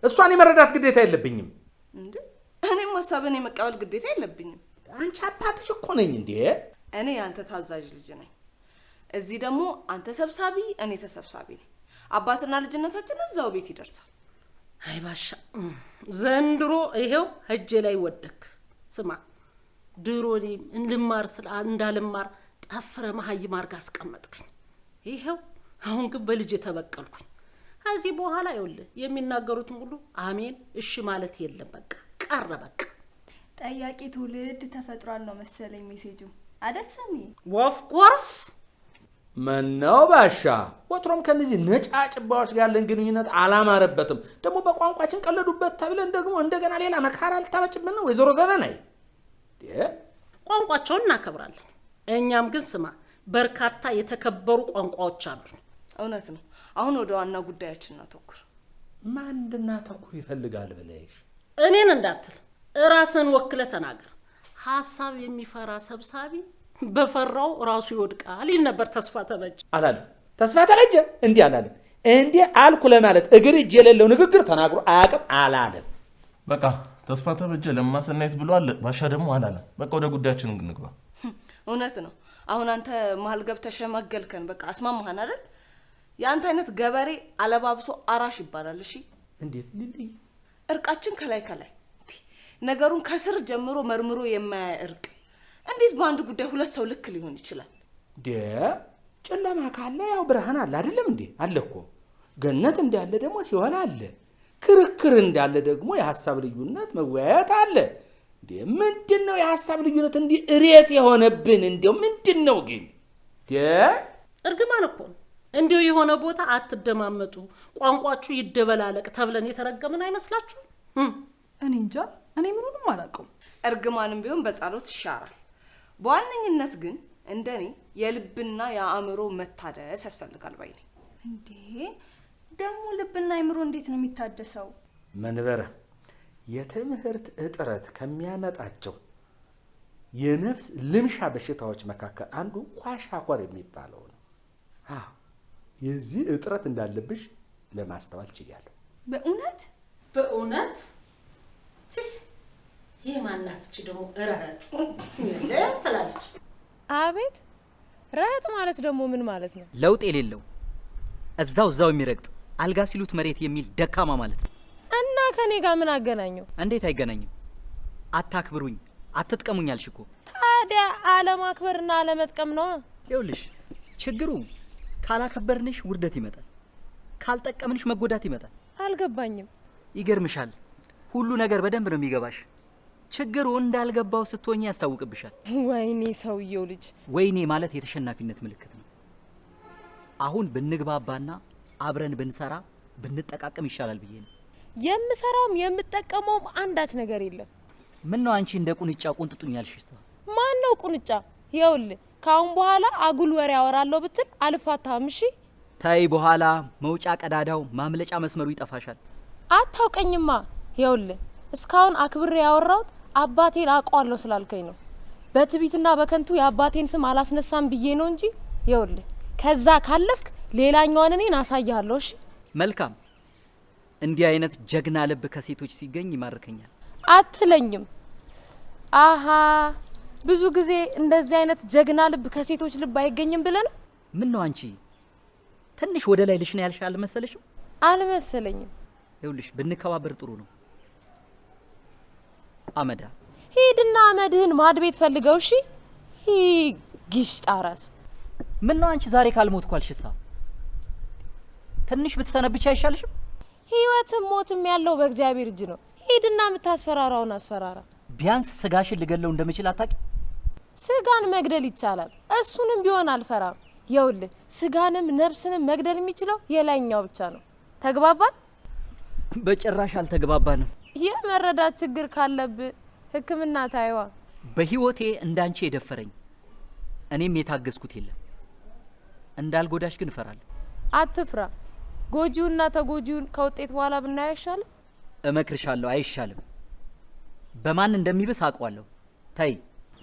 እሷን የመረዳት ግዴታ የለብኝም እንዴ? እኔም ሀሳብን የመቀበል ግዴታ የለብኝም። አንቺ አባትሽ እኮ ነኝ እንዴ? እኔ ያንተ ታዛዥ ልጅ ነኝ። እዚህ ደግሞ አንተ ሰብሳቢ፣ እኔ ተሰብሳቢ ነኝ። አባትና ልጅነታችን እዛው ቤት ይደርሳል። አይ ባሻ ዘንድሮ ይሄው ሄጄ ላይ ወደክ። ስማ ድሮ እኔ ልማር እንዳልማር ጠፍረ መሀይም አድርጋ አስቀመጥከኝ። ይሄው አሁን ግን በልጅ ተበቀልኩኝ። ከዚህ በኋላ ይኸውልህ የሚናገሩትን ሁሉ አሜን እሺ ማለት የለም። በቃ ቀረ በቃ። ጠያቂ ትውልድ ተፈጥሯል ነው መሰለኝ ሜሴጁ አይደል ሰኒ? ኦፍ ኮርስ ምነው ባሻ ወትሮም ከነዚህ ነጫጭባዎች ጋር ያለን ግንኙነት አላማረበትም። ደግሞ በቋንቋችን ቀለዱበት ተብለን ደግሞ እንደገና ሌላ መካራ ልታመጭብን ነው ወይዘሮ ዘመናዊ? ቋንቋቸውን እናከብራለን። እኛም ግን ስማ በርካታ የተከበሩ ቋንቋዎች አሉ። እውነት ነው። አሁን ወደ ዋና ጉዳያችን እናተኩር። ማን እንድናተኩር ይፈልጋል ብለሽ? እኔን እንዳትል ራስን ወክለ ተናገር። ሐሳብ የሚፈራ ሰብሳቢ በፈራው ራሱ ይወድቃል ይል ነበር ተስፋ ተበጀ። አላለም ተስፋ ተበጀ እንዲህ አላለም። እንዲህ አልኩ ለማለት እግር እጅ የሌለው ንግግር ተናግሮ አያውቅም አላለም። በቃ ተስፋ ተበጀ ለማሰናየት ብሏል። ባሻ ደግሞ አላለም። በቃ ወደ ጉዳያችን እንግባ። እውነት ነው። አሁን አንተ መሀል ገብተህ ሸመገልከን። በቃ አስማማህን አይደል? የአንተ አይነት ገበሬ አለባብሶ አራሽ ይባላል። እሺ እንዴት ልልይ? እርቃችን ከላይ ከላይ ነገሩን ከስር ጀምሮ መርምሮ የማያይ እርቅ እንዴት በአንድ ጉዳይ ሁለት ሰው ልክ ሊሆን ይችላል? ጨለማ ካለ ያው ብርሃን አለ አይደለም እንዴ? አለ እኮ። ገነት እንዳለ ደግሞ ሲኦል አለ። ክርክር እንዳለ ደግሞ የሐሳብ ልዩነት መወያየት አለ። ምንድነው የሐሳብ ልዩነት እንዲህ እሬት የሆነብን? እንደው ምንድነው ግን? እርግማን እኮ ነው። እንዲሁ የሆነ ቦታ አትደማመጡ፣ ቋንቋችሁ ይደበላለቅ ተብለን የተረገምን አይመስላችሁ? እኔ እንጃ፣ እኔ ምኑንም አላውቀውም። እርግማንም ቢሆን በጸሎት ይሻራል። በዋነኝነት ግን እንደኔ የልብና የአእምሮ መታደስ ያስፈልጋል ባይ ነኝ። እንዴ ደግሞ ልብና አእምሮ እንዴት ነው የሚታደሰው? መንበረ የትምህርት እጥረት ከሚያመጣቸው የነፍስ ልምሻ በሽታዎች መካከል አንዱ ኳሻኮር የሚባለው ነው። የዚህ እጥረት እንዳለብሽ ለማስተዋል ችያለሁ። በእውነት የማናት እቺ ደግሞ ረህጥ ትላለች። አቤት ረህጥ ማለት ደግሞ ምን ማለት ነው? ለውጥ የሌለው እዛው የሚረግጥ አልጋ ሲሉት መሬት የሚል ደካማ ማለት ነው። እና ከኔ ጋር ምን አገናኘው? እንዴት አይገናኝም? አታክብሩኝ፣ አትጥቀሙኝ አልሽ እኮ። ታዲያ አለማክበርና አለመጥቀም ነው። ይኸውልሽ ችግሩ ካላከበርንሽ ውርደት ይመጣል፣ ካልጠቀምንሽ መጎዳት ይመጣል። አልገባኝም። ይገርምሻል፣ ሁሉ ነገር በደንብ ነው የሚገባሽ። ችግሩ እንዳልገባው ስትሆኚ ያስታውቅብሻል። ወይኔ ሰውየው ልጅ። ወይኔ ማለት የተሸናፊነት ምልክት ነው። አሁን ብንግባባና አብረን ብንሰራ ብንጠቃቀም ይሻላል ብዬ ነው። የምሰራውም የምጠቀመውም አንዳች ነገር የለም። ምን ነው አንቺ እንደ ቁንጫ ቁንጥጡኛልሽ? ማን ነው ቁንጫ? ይኸውልህ ካሁን በኋላ አጉል ወሬ አወራለሁ ብትል አልፋታም። እሺ ታይ፣ በኋላ መውጫ ቀዳዳው ማምለጫ መስመሩ ይጠፋሻል። አታውቀኝማ። ይኸውልህ እስካሁን አክብሬ ያወራሁት አባቴን አውቀዋለሁ ስላልከኝ ነው። በትቢትና በከንቱ የአባቴን ስም አላስነሳም ብዬ ነው እንጂ ይኸውልህ ከዛ ካለፍክ ሌላኛውን እኔን አሳያለሁ። እሺ መልካም። እንዲህ አይነት ጀግና ልብ ከሴቶች ሲገኝ ይማርከኛል። አትለኝም? አሃ ብዙ ጊዜ እንደዚህ አይነት ጀግና ልብ ከሴቶች ልብ አይገኝም ብለህ ነው? ምን ነው አንቺ ትንሽ ወደ ላይ ልሽና ያልሽ አልመሰለሽም? አልመሰለኝም። ይኸውልሽ ብንከባበር ጥሩ ነው። አመዳ ሂድና አመድህን ማድ ቤት ፈልገው። እሺ ጊሽጣ ራስ። ምን ነው አንቺ ዛሬ ካልሞትኩ አልሽሳ? ትንሽ ብትሰነብቻ አይሻልሽም? ህይወትም ሞትም ያለው በእግዚአብሔር እጅ ነው። ሂድና የምታስፈራራውን አስፈራራ። ቢያንስ ስጋሽን ልገለው እንደምችል አታቂ? ስጋን መግደል ይቻላል፣ እሱንም ቢሆን አልፈራም። ይኸውልህ ስጋንም ነፍስንም መግደል የሚችለው የላይኛው ብቻ ነው። ተግባባን? በጭራሽ አልተግባባንም። የመረዳት ችግር ካለብህ ሕክምና ታይዋ። በህይወቴ እንዳንቺ የደፈረኝ እኔም የታገስኩት የለም። እንዳልጎዳሽ ግን እፈራለሁ። አትፍራ። ጎጂውና ተጎጂውን ከውጤት በኋላ ብናየው አይሻልም? እመክርሻለሁ፣ አይሻልም። በማን እንደሚብስ አውቀዋለሁ። ታይ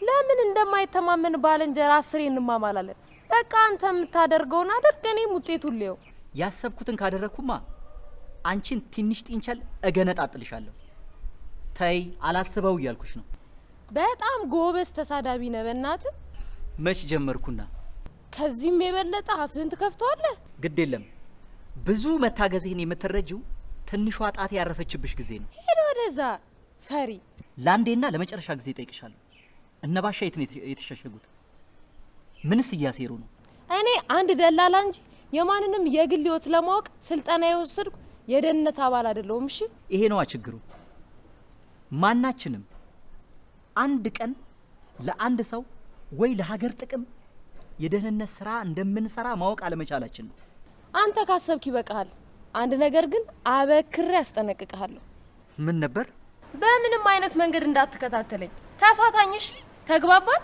ለምን እንደማይተማመን ባልንጀራ 10 እንማማላለን። በቃ አንተ የምታደርገውን አድርግ፣ እኔም ውጤቱን ልየው። ያሰብኩትን ካደረኩማ አንቺን ትንሽ ጢንቸል እገነጣጥልሻለሁ። ታይ አላስበው እያልኩሽ ነው። በጣም ጎበዝ ተሳዳቢ ነህ በእናትህ። መች ጀመርኩና? ከዚህም የበለጠ አፍህን ትከፍተዋለህ። ግድ የለም ብዙ መታገዝህን የምትረጂው ትንሿ ጣት ያረፈችብሽ ጊዜ ነው። ሄድ ወደዛ ፈሪ። ለአንዴና ለመጨረሻ ጊዜ ጠይቅሻለሁ። እነባሻ የት ነው የተሸሸጉት? ምንስ እያሴሩ ነው? እኔ አንድ ደላላ እንጂ የማንንም የግል ህይወት ለማወቅ ስልጠና የወሰድኩ የደህንነት አባል አይደለሁም። እሺ ይሄ ነዋ ችግሩ። ማናችንም አንድ ቀን ለአንድ ሰው ወይ ለሀገር ጥቅም የደህንነት ስራ እንደምንሰራ ማወቅ አለመቻላችን ነው። አንተ ካሰብክ ይበቃሃል። አንድ ነገር ግን አበክሬ ያስጠነቅቅሃለሁ። ምን ነበር? በምንም አይነት መንገድ እንዳትከታተለኝ። ተፋታኝሽ። ተግባባን?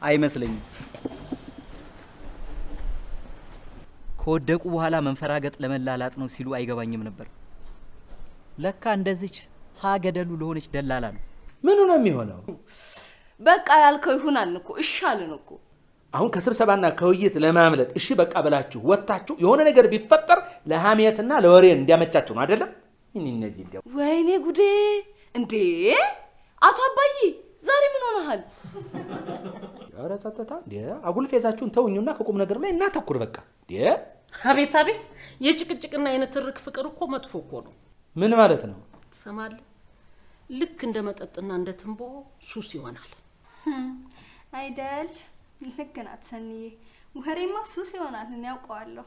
አይመስለኝም። ከወደቁ በኋላ መንፈራገጥ ለመላላጥ ነው ሲሉ አይገባኝም ነበር። ለካ እንደዚች ሀገደሉ ለሆነች ደላላ ነው። ምኑ ነው የሚሆነው? በቃ ያልከው ይሁናል እኮ እሻልን እኮ። አሁን ከስብሰባና ከውይይት ለማምለጥ እሺ በቃ ብላችሁ ወጣችሁ የሆነ ነገር ቢፈጠር ለሐሜትና ለወሬ እንዲያመቻችሁ ነው አይደለም? እነዚህ እንዴ! ወይኔ ጉዴ! እንዴ አቶ አባዬ ዛሬ ምን ሆነሃል? ኧረ ጸጥታ! እንዴ አጉል ፌዛችሁን ተውኙና ከቁም ነገር ላይ እናተኩር በቃ። እንዴ አቤት አቤት! የጭቅጭቅና የንትርክ ፍቅር እኮ መጥፎ እኮ ነው። ምን ማለት ነው? ትሰማለህ? ልክ እንደ መጠጥና እንደ ትንቦ ሱስ ይሆናል አይደል? ልክ ናት ሰኒዬ። ወሬማ ሱስ ይሆናል። እኔ ያውቀዋለሁ።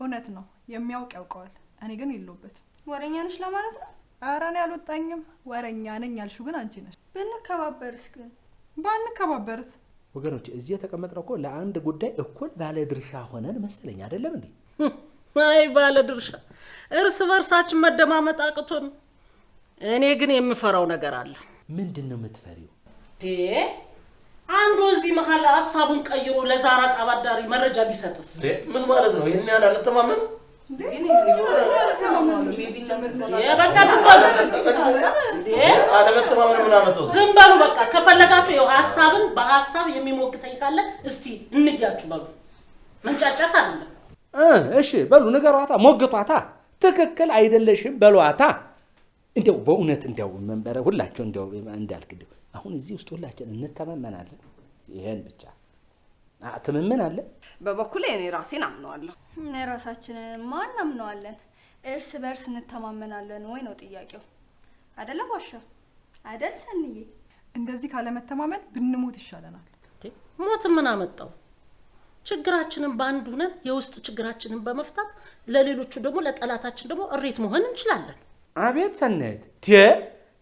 እውነት ነው፣ የሚያውቅ ያውቀዋል። እኔ ግን የለሁበት። ወሬኛ ነሽ ለማለት ነው? ኧረ እኔ አልወጣኝም። ወሬኛ ነኝ ያልሽው ግን አንቺ ነሽ። ብንከባበርስ? ግን ባንከባበርስ? ወገኖች እዚህ የተቀመጥነው እኮ ለአንድ ጉዳይ እኩል ባለ ድርሻ ሆነን መሰለኝ አይደለም እንዴ? አይ ባለ ድርሻ እርስ በርሳችን መደማመጥ አቅቶን። እኔ ግን የምፈራው ነገር አለ። ምንድን ነው የምትፈሪው? አንዱ እዚህ መሀል ሀሳቡን ቀይሮ ለዛራ አባዳሪ መረጃ ቢሰጥስ? ምን ማለት ነው? ይሄን ያህል አልተማመን? አለመተማመን ምን አመጣው? ዝም በሉ በቃ። ከፈለጋችሁ ይኸው ሀሳብን በሀሳብ የሚሞግተኝ ካለ እስቲ እንያችሁ በሉ። መንጫጫት አለ። እሺ በሉ ንገሯታ፣ ሞግቷታ። ትክክል አይደለሽም በሏታ። እንደው በእውነት እንደው መንበረ ሁላችሁ እንደው እንዳልክ እንደው አሁን እዚህ ውስጥ ሁላችን እንተማመናለን። ይሄን ብቻ ትምምን አለ። በበኩሌ እኔ ራሴን አምነዋለሁ። እኔ ራሳችንን ማን አምነዋለን? እርስ በርስ እንተማመናለን ወይ ነው ጥያቄው። አይደለ ባሻ? አይደል ሰንዬ? እንደዚህ ካለመተማመን ብንሞት ይሻለናል። ሞት ምን አመጣው? ችግራችንን በአንድ ሆነን የውስጥ ችግራችንን በመፍታት ለሌሎቹ ደግሞ ለጠላታችን ደግሞ እሬት መሆን እንችላለን። አቤት ሰናይት!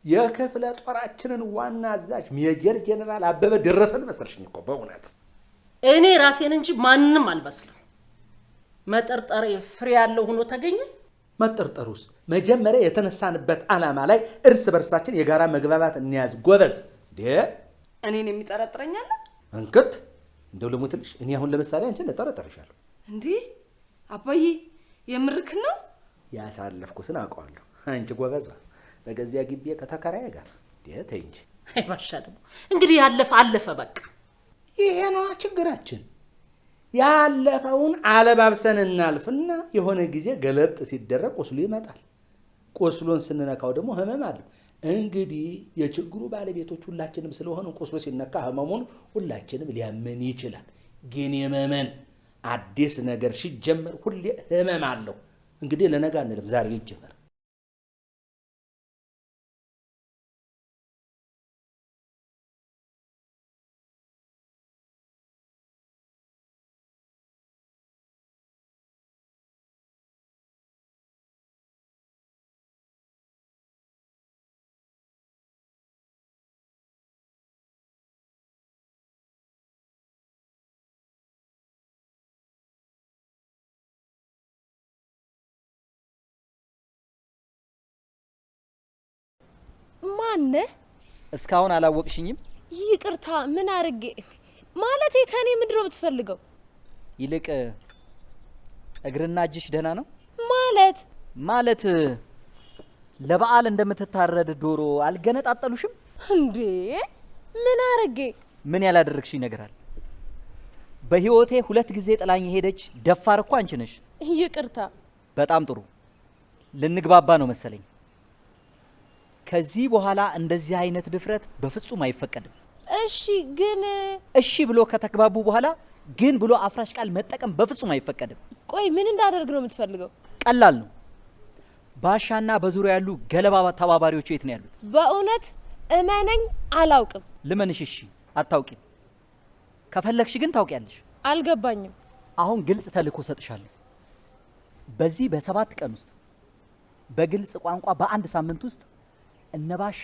የክፍለ ጦራችንን ዋና አዛዥ ሜጀር ጄኔራል አበበ ደረሰን መሰልሽኝ እኮ በእውነት። እኔ ራሴን እንጂ ማንንም አልመስልም። መጠርጠሬ ፍሬ ያለው ሆኖ ተገኘ። መጠርጠሩስ መጀመሪያ የተነሳንበት ዓላማ ላይ እርስ በርሳችን የጋራ መግባባት እንያዝ ጎበዝ። እኔን የሚጠረጥረኛል እንክት እንደው ልሙትልሽ። እኔ አሁን ለምሳሌ አንቺን እጠረጥርሻለሁ። እንዴ አባዬ የምርክ ነው? ያሳለፍኩትን አውቀዋለሁ። አንቺ ጎበዝ በገዚያ ግቢ ከተከራየ ጋር ተይ እንጂ። አይ ባሻ ደግሞ እንግዲህ ያለፈ አለፈ በቃ። ይሄ ነው ችግራችን። ያለፈውን አለባብሰን እናልፍና የሆነ ጊዜ ገለጥ ሲደረግ ቁስሉ ይመጣል። ቁስሉን ስንነካው ደግሞ ህመም አለው። እንግዲህ የችግሩ ባለቤቶች ሁላችንም ስለሆነ ቁስሉ ሲነካ ህመሙን ሁላችንም ሊያመን ይችላል። ግን የመመን አዲስ ነገር ሲጀመር ሁሌ ህመም አለው። እንግዲህ ለነገ አንልም፣ ዛሬ ይጀመር። ማነ? እስካሁን አላወቅሽኝም? ይቅርታ። ምን አርጌ ማለቴ? ከኔ ምድሮ ብትፈልገው? ይልቅ እግርና እጅሽ ደህና ነው ማለት ለበዓል እንደምትታረድ ዶሮ አልገነጣጠሉሽም እንዴ? ምን አርጌ? ምን ያላደረግሽኝ ነገር አለ? በህይወቴ 2 ጊዜ ጥላኝ ሄደች ደፋር እኮ አንቺ ነሽ። ይቅርታ። በጣም ጥሩ ልንግባባ ነው መሰለኝ። ከዚህ በኋላ እንደዚህ አይነት ድፍረት በፍጹም አይፈቀድም። እሺ ግን እሺ ብሎ ከተግባቡ በኋላ ግን ብሎ አፍራሽ ቃል መጠቀም በፍጹም አይፈቀድም። ቆይ ምን እንዳደርግ ነው የምትፈልገው? ቀላል ነው። ባሻና በዙሪያ ያሉ ገለባ ተባባሪዎቹ የት ነው ያሉት? በእውነት እመነኝ አላውቅም። ልመንሽ? እሺ አታውቂም። ከፈለግሽ ግን ታውቂያለሽ። አልገባኝም። አሁን ግልጽ ተልእኮ ሰጥሻለሁ። በዚህ በ7 ቀን ውስጥ በግልጽ ቋንቋ በአንድ ሳምንት ውስጥ እነባሻ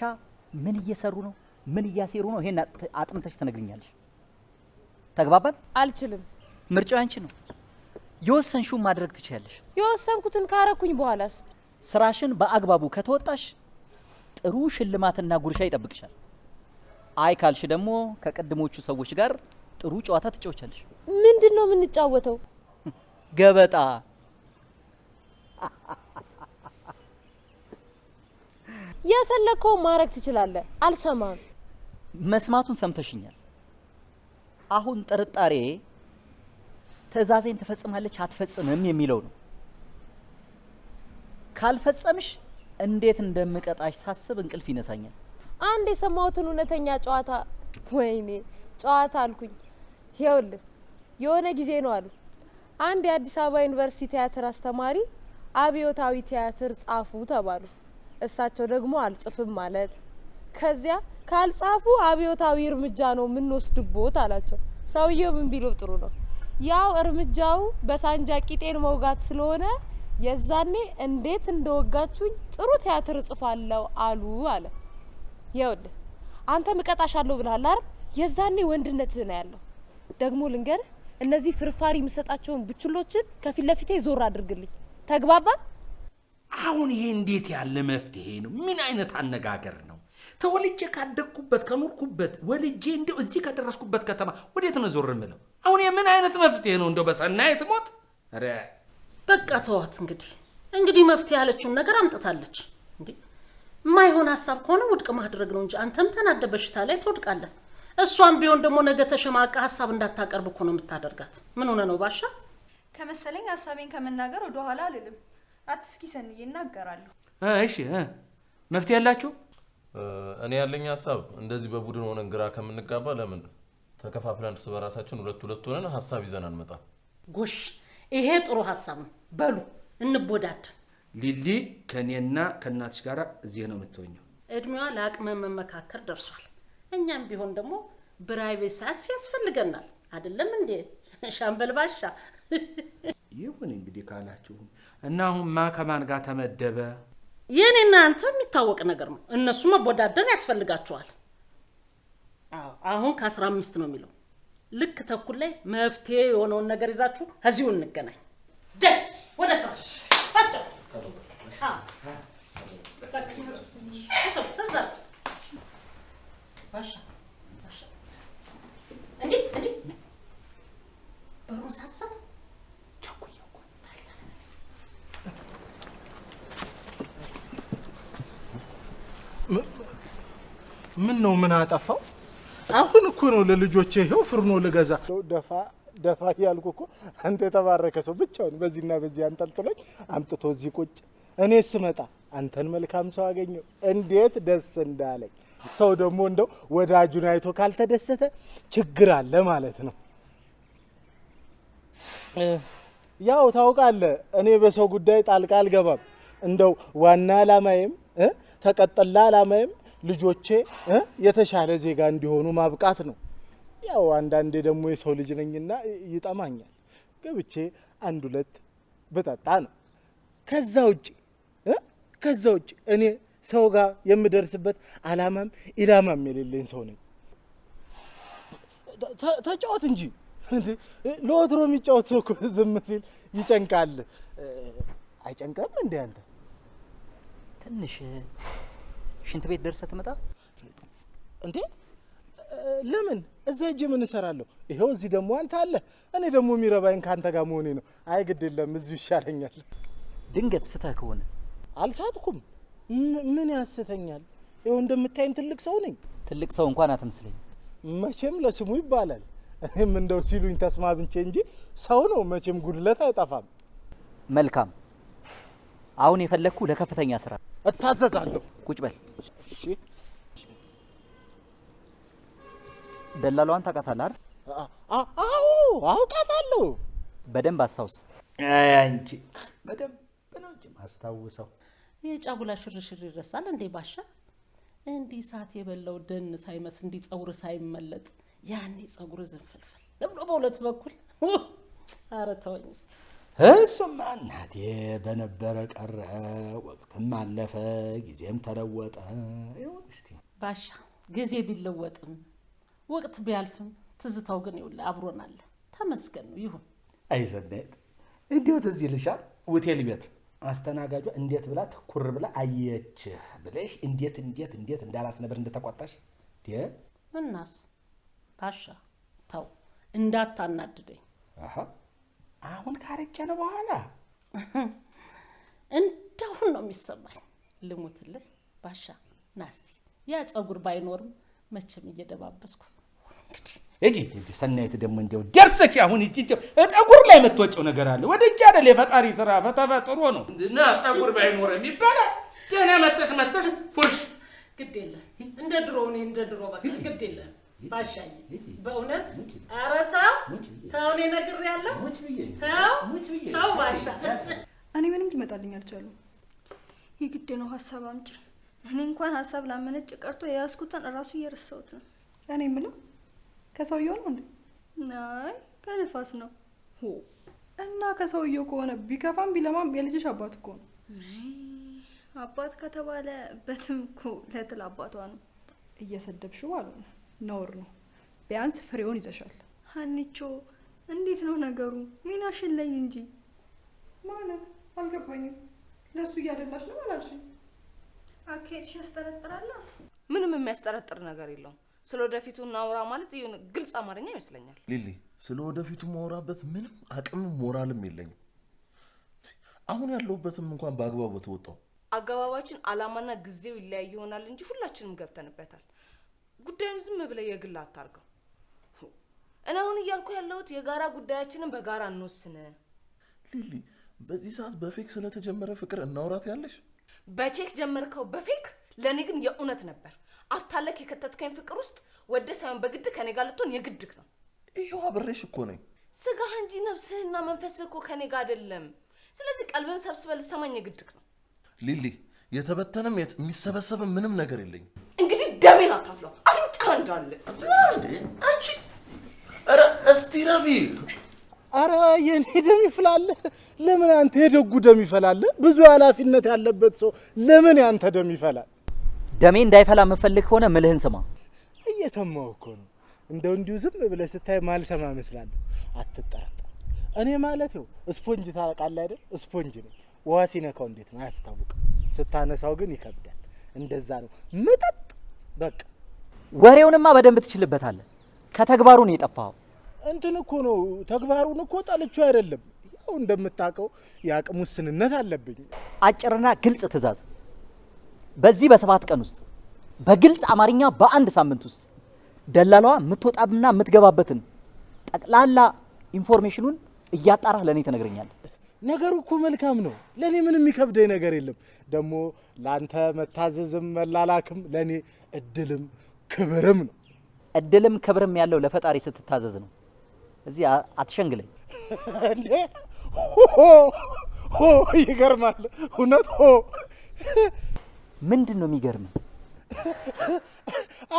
ምን እየሰሩ ነው፣ ምን እያሴሩ ነው፣ ይሄን አጥንተሽ ትነግሪኛለሽ። ተግባባን? አልችልም። ምርጫው አንቺ ነው። የወሰንሽውን ማድረግ ትችያለሽ። የወሰንኩትን ካረኩኝ በኋላስ? ስራሽን በአግባቡ ከተወጣሽ ጥሩ ሽልማትና ጉርሻ ይጠብቅሻል። አይ ካልሽ ደግሞ ከቀድሞቹ ሰዎች ጋር ጥሩ ጨዋታ ትጫወቻለሽ። ምንድን ነው የምንጫወተው? ገበጣ። የፈለግከውን ማድረግ ትችላለህ። አልሰማም። መስማቱን ሰምተሽኛል። አሁን ጥርጣሬ ትዕዛዜን ትፈጽማለች አትፈጽምም የሚለው ነው። ካልፈጸምሽ እንዴት እንደምቀጣሽ ሳስብ እንቅልፍ ይነሳኛል። አንድ የሰማሁትን እውነተኛ ጨዋታ፣ ወይኔ ጨዋታ አልኩኝ። ይኸውልህ የሆነ ጊዜ ነው አሉ አንድ የአዲስ አበባ ዩኒቨርሲቲ ቲያትር አስተማሪ አብዮታዊ ቲያትር ጻፉ ተባሉ። እሳቸው ደግሞ አልጽፍም ማለት። ከዚያ ካልጻፉ አብዮታዊ እርምጃ ነው የምንወስድቦት አላቸው። ሰውየው ምን ቢሉ ጥሩ ነው? ያው እርምጃው በሳንጃ ቂጤን መውጋት ስለሆነ የዛኔ እንዴት እንደወጋችሁኝ ጥሩ ቲያትር እጽፋለሁ አሉ አለ። ይኸውልህ አንተ ምቀጣሻለሁ ብለሃል አይደል? የዛኔ ወንድነትህ ነው ያለው። ደግሞ ልንገርህ፣ እነዚህ ፍርፋሪ የምሰጣቸውን ብችሎችን ከፊት ለፊቴ ዞር አድርግልኝ። ተግባባን? አሁን ይሄ እንዴት ያለ መፍትሄ ነው? ምን አይነት አነጋገር ነው? ተወልጄ ካደግኩበት ከኖርኩበት ወልጄ እንደው እዚህ ከደረስኩበት ከተማ ወዴት ነው ዞር የምለው? አሁን የምን አይነት መፍትሄ ነው? እንደው በሰናይት ሞት። ኧረ በቃ ተዋት። እንግዲህ መፍትሄ ያለችውን ነገር አምጥታለች። እንዴ የማይሆን ሀሳብ ከሆነ ውድቅ ማድረግ ነው እንጂ አንተም ተናደ በሽታ ላይ ትወድቃለህ። እሷም ቢሆን ደግሞ ነገ ተሸማቃ ሀሳብ እንዳታቀርብ እኮ ነው የምታደርጋት። ምን ሆነ ነው ባሻ? ከመሰለኝ ሀሳቤን ከመናገር ወደ ኋላ አልልም። አትስኪ ሰንዬ እናገራለሁ። እሺ መፍትሄ ያላችሁ? እኔ ያለኝ ሀሳብ እንደዚህ በቡድን ሆነን ግራ ከምንጋባ ለምን ተከፋፍለን እርስ በራሳችን ሁለት ሆነን ሀሳብ ይዘን አንመጣ? ጎሽ ይሄ ጥሩ ሀሳብ ነው። በሉ እንቦዳደን። ሊሊ ከኔና ከእናትሽ ጋር እዚህ ነው የምትሆኘው። እድሜዋ ለአቅመ መመካከር ደርሷል። እኛም ቢሆን ደግሞ ፕራይቬሲ ያስፈልገናል። አይደለም እንዴ ሻምበል ባሻ? ይሁን እንግዲህ ካላችሁ እና አሁን ከማን ጋር ተመደበ? የኔና አንተ የሚታወቅ ነገር ነው። እነሱ መቦዳደን ያስፈልጋቸዋል። አሁን ከ15 ነው የሚለው። ልክ ተኩል ላይ መፍትሄ የሆነውን ነገር ይዛችሁ እዚሁ እንገናኝ። ደስ ወደ ስራ አስተው ባሻ እንዴ በሩን ሳትሰጥ ምን ነው? ምን አጠፋው? አሁን እኮ ነው ለልጆቼ ይሄው ፍርኖ ልገዛ ደፋ ያልኩ እኮ አንተ የተባረከ ሰው ብቻውን በዚህና በዚህ አንጠልጥሎኝ አምጥቶ እዚህ ቁጭ። እኔ ስመጣ አንተን መልካም ሰው አገኘው። እንዴት ደስ እንዳለኝ። ሰው ደግሞ እንደው ወዳጁን አይቶ ካልተደሰተ ችግር አለ ማለት ነው። ያው ታውቃለህ፣ እኔ በሰው ጉዳይ ጣልቃ አልገባም። እንደው ዋና አላማዬም ተቀጥላ አላማዬም ልጆቼ የተሻለ ዜጋ እንዲሆኑ ማብቃት ነው። ያው አንዳንዴ ደግሞ የሰው ልጅ ነኝና ይጠማኛል። ገብቼ አንድ ሁለት በጠጣ ነው። ከዛ ውጭ እኔ ሰው ጋር የምደርስበት አላማም ኢላማም የሌለኝ ሰው ነኝ። ተጫወት እንጂ ለወትሮ የሚጫወት ሰው እኮ ዝም ሲል ይጨንቃል። አይጨንቀም እንዴ አንተ? ትንሽ ሽንት ቤት ደርሰህ ትመጣ እንዴ? ለምን እዛ እጄ ምን እሰራለሁ? ይሄው እዚህ ደግሞ አንተ አለ። እኔ ደግሞ የሚረባኝ ካንተ ጋር መሆኔ ነው። አይ ግድ የለም እዚሁ ይሻለኛል። ድንገት ስተህ ከሆነ? አልሳትኩም። ምን ያስተኛል? ይኸው እንደምታይኝ ትልቅ ሰው ነኝ። ትልቅ ሰው እንኳን አትመስለኝ። መቼም ለስሙ ይባላል። እኔም እንደው ሲሉኝ ተስማምቼ እንጂ ሰው ነው መቼም ጉድለት አይጠፋም። መልካም። አሁን የፈለግኩ ለከፍተኛ ስራ እታዘዛለሁ። ቁጭ በል። እሺ። ደላሏን ታውቃታለህ አይደል? አዎ አውቃታለሁ። በደንብ አስታውስ። አንቺ በደንብ ነው እንጂ ማስታውሰው። የጫጉላ ሽርሽር ይረሳል እንዴ ባሻ? እንዲህ ሳት የበላው ደን ሳይመስል እንዲህ ጸጉር ሳይመለጥ ያኔ ጸጉር ዝንፍልፍል ለብሎ በሁለት በኩል ኧረ ተወኝ እስቲ። እሱማ እናቴ በነበረ ቀረ፣ ወቅትም አለፈ፣ ጊዜም ተለወጠ። ይሁን እስቲ ባሻ ጊዜ ቢለወጥም ወቅት ቢያልፍም ትዝታው ግን ይኸውልህ አብሮን አለ። ተመስገን ነው ይሁን። አይ ሰናይት እንዴት እዚህ ልሻል ሆቴል ቤት አስተናጋጇ እንዴት ብላ ትኩር ብላ አየችህ ብለሽ እንዴት እንዳራስ ነበር እንደተቆጣሽ እናስ ባሻ ተው እንዳታናድደኝ። አሁን ካረጨነ በኋላ እንደሁን ነው የሚሰማኝ። ልሙትልህ ባሻ ናስቲ ያ ጸጉር ባይኖርም መቼም እየደባበስኩ እንግዲህ እጂ ሰናይት ደግሞ እንደው ደርሰሽ አሁን እጂ ጠጉር ላይ የምትወጪው ነገር አለ ወደ እጅ አይደል የፈጣሪ ስራ በተፈጥሮ ነው እና ጠጉር ባይኖርም ይባላል። ገና መተሽ ፉሽ ግድ የለም እንደ ድሮ በቃ ግድ የለም ባሻዬ በእውነት ኧረ ተው እኔ ነግሬያለሁ። ተው ባሻ እኔ ምንም ሊመጣልኝ አልቻሉም። የግድ ነው ሀሳብ አምጪ። እኔ እንኳን ሀሳብ ላመነጭ ቀርቶ የያዝኩትን እራሱ እየረሳሁት ነው። እኔ የምለው ከሰውየው ነው እንዴ? አይ ከነፋስ ነው። እና ከሰውየው ከሆነ ቢከፋም ቢለማም የልጅሽ አባት እኮ ነው። አባት ከተባለ በትም እኮ ለትል አባቷ ነው። እየሰደብሽው አልሆነ ነውር ነው። ቢያንስ ፍሬውን ይዘሻል። ሀኒቾ እንዴት ነው ነገሩ? ሚናሽን ላይ እንጂ ማለት አልገባኝም። ለሱ እያደላሽ ነው አላልሽኝ? አካሄድሽ ያስጠረጥራል። ምንም የሚያስጠረጥር ነገር የለውም። ስለወደፊቱ እናውራ ማለት ይሁን ግልጽ አማርኛ ይመስለኛል። ሊሊ ስለወደፊቱ ማውራበት ምንም አቅምም ሞራልም የለኝም። አሁን ያለውበትም እንኳን በአግባቡ ተወጣው። አገባባችን አላማና ጊዜው ይለያይ ይሆናል እንጂ ሁላችንም ገብተንበታል። ጉዳዩን ዝም ብለ የግል አታርገው። እኔ አሁን እያልኩ ያለሁት የጋራ ጉዳያችንን በጋራ እንወስን። ሊሊ በዚህ ሰዓት በፌክ ስለተጀመረ ፍቅር እናውራት ያለሽ? በቼክ ጀመርከው በፌክ ለኔ ግን የእውነት ነበር። አታለክ የከተትከኝ ፍቅር ውስጥ ወደ ሳይሆን በግድ ከኔ ጋር ልትሆን የግድክ ነው። ይሄው አብሬሽ እኮ ነኝ። ስጋህ እንጂ ነፍስህና መንፈስህ እኮ ከኔ ጋር አይደለም። ስለዚህ ቀልብን ሰብስበህ ልትሰማኝ የግድክ ነው። ሊሊ የተበተነም የሚሰበሰብም ምንም ነገር የለኝም። እንግዲህ ደሜን አታፍለው። አፍንጫ እንዳለ አንቺ ኧረ እስቲ ረቢ አረ የኔ ደም ይፈላል። ለምን አንተ የደጉ ደም ይፈላል? ብዙ ኃላፊነት ያለበት ሰው ለምን ያንተ ደም ይፈላል? ደሜ እንዳይፈላ መፈልክ ሆነ ምልህን ስማ። እየሰማው እኮ ነው። እንደው እንዲሁ ዝም ብለህ ስታይ ማልሰማ መስላለሁ። አትጠራጠር። እኔ ማለት ነው ስፖንጅ ታውቃለህ አይደል? ስፖንጅ ነው። ውሃ ሲነካው እንዴት ነው አያስታውቅም። ስታነሳው ግን ይከብዳል። እንደዛ ነው ምጥጥ በቃ። ወሬውንማ በደንብ ትችልበታለህ። ከተግባሩ ነው የጠፋው። እንትን እኮ ነው ተግባሩን እኮ ጠልቼው አይደለም። ያው እንደምታውቀው የአቅም ውስንነት አለብኝ። አጭርና ግልጽ ትዕዛዝ። በዚህ በ7 ቀን ውስጥ በግልጽ አማርኛ በአንድ ሳምንት ውስጥ ደላላዋ የምትወጣና የምትገባበትን ጠቅላላ ኢንፎርሜሽኑን እያጣራህ ለኔ ትነግረኛለህ። ነገሩ እኮ መልካም ነው። ለኔ ምንም የሚከብደኝ ነገር የለም። ደግሞ ላንተ መታዘዝም መላላክም ለኔ እድልም ክብርም ነው። እድልም ክብርም ያለው ለፈጣሪ ስትታዘዝ ነው። እዚህ አትሸንግለኝ እንዴ! ሆ ይገርማል እውነት። ሆ ምንድን ነው የሚገርም?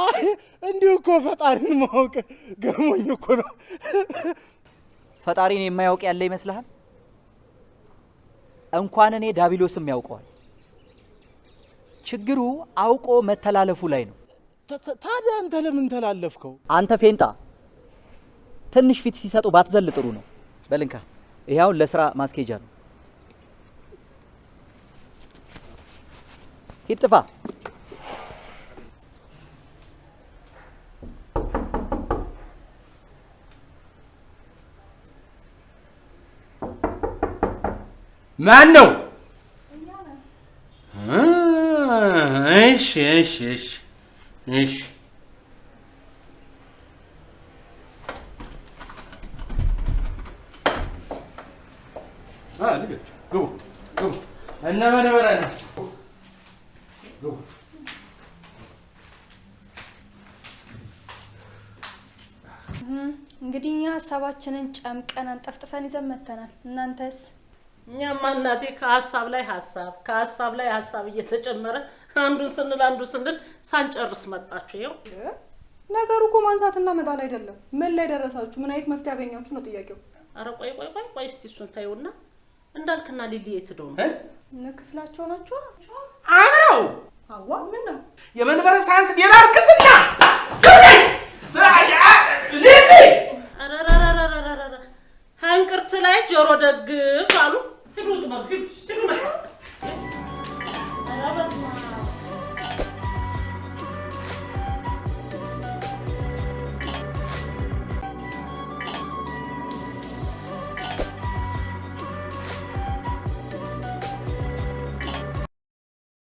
አይ እንዲሁ እኮ ፈጣሪን ማወቅ ገርሞኝ እኮ ነው። ፈጣሪን የማያውቅ ያለ ይመስልሃል? እንኳን እኔ ዳቢሎስም ያውቀዋል። ችግሩ አውቆ መተላለፉ ላይ ነው። ታዲያ አንተ ለምን ተላለፍከው? አንተ ፌንጣ ትንሽ ፊት ሲሰጡ ባትዘል ጥሩ ነው። በልንካ ይሄው ለስራ ማስኬጃ ነው። ሂድ ጥፋ። ማን ነው? እሺ ግቡ እነ መንበረ ነው። እንግዲህ እኛ ሀሳባችንን ጨምቀን አንጠፍጥፈን ይዘን መተናል። እናንተስ? እኛማ እናቴ ከሀሳብ ላይ ሀሳብ እየተጨመረ አንዱን ስንል ሳንጨርስ መጣችሁ። ይኸው ነገሩ እኮ ማንሳትና መጣል አይደለም። ምን ላይ ደረሳችሁ? ምን አይነት መፍትሄ ያገኛችሁ ነው ጥያቄው። አረ ቆይ እስቲ እሱን ታዩና እንዳልክና ሊሊ የት ሄደው ነው? ክፍላቸው ናቸው አብረው። አዋ ምን ነው የመንበረ ሳይንስ ሌላ እርክስና ሊሊ እንቅርት ላይ ጆሮ ደግፍ አሉ። ሂዱ ጥበብ ሂዱ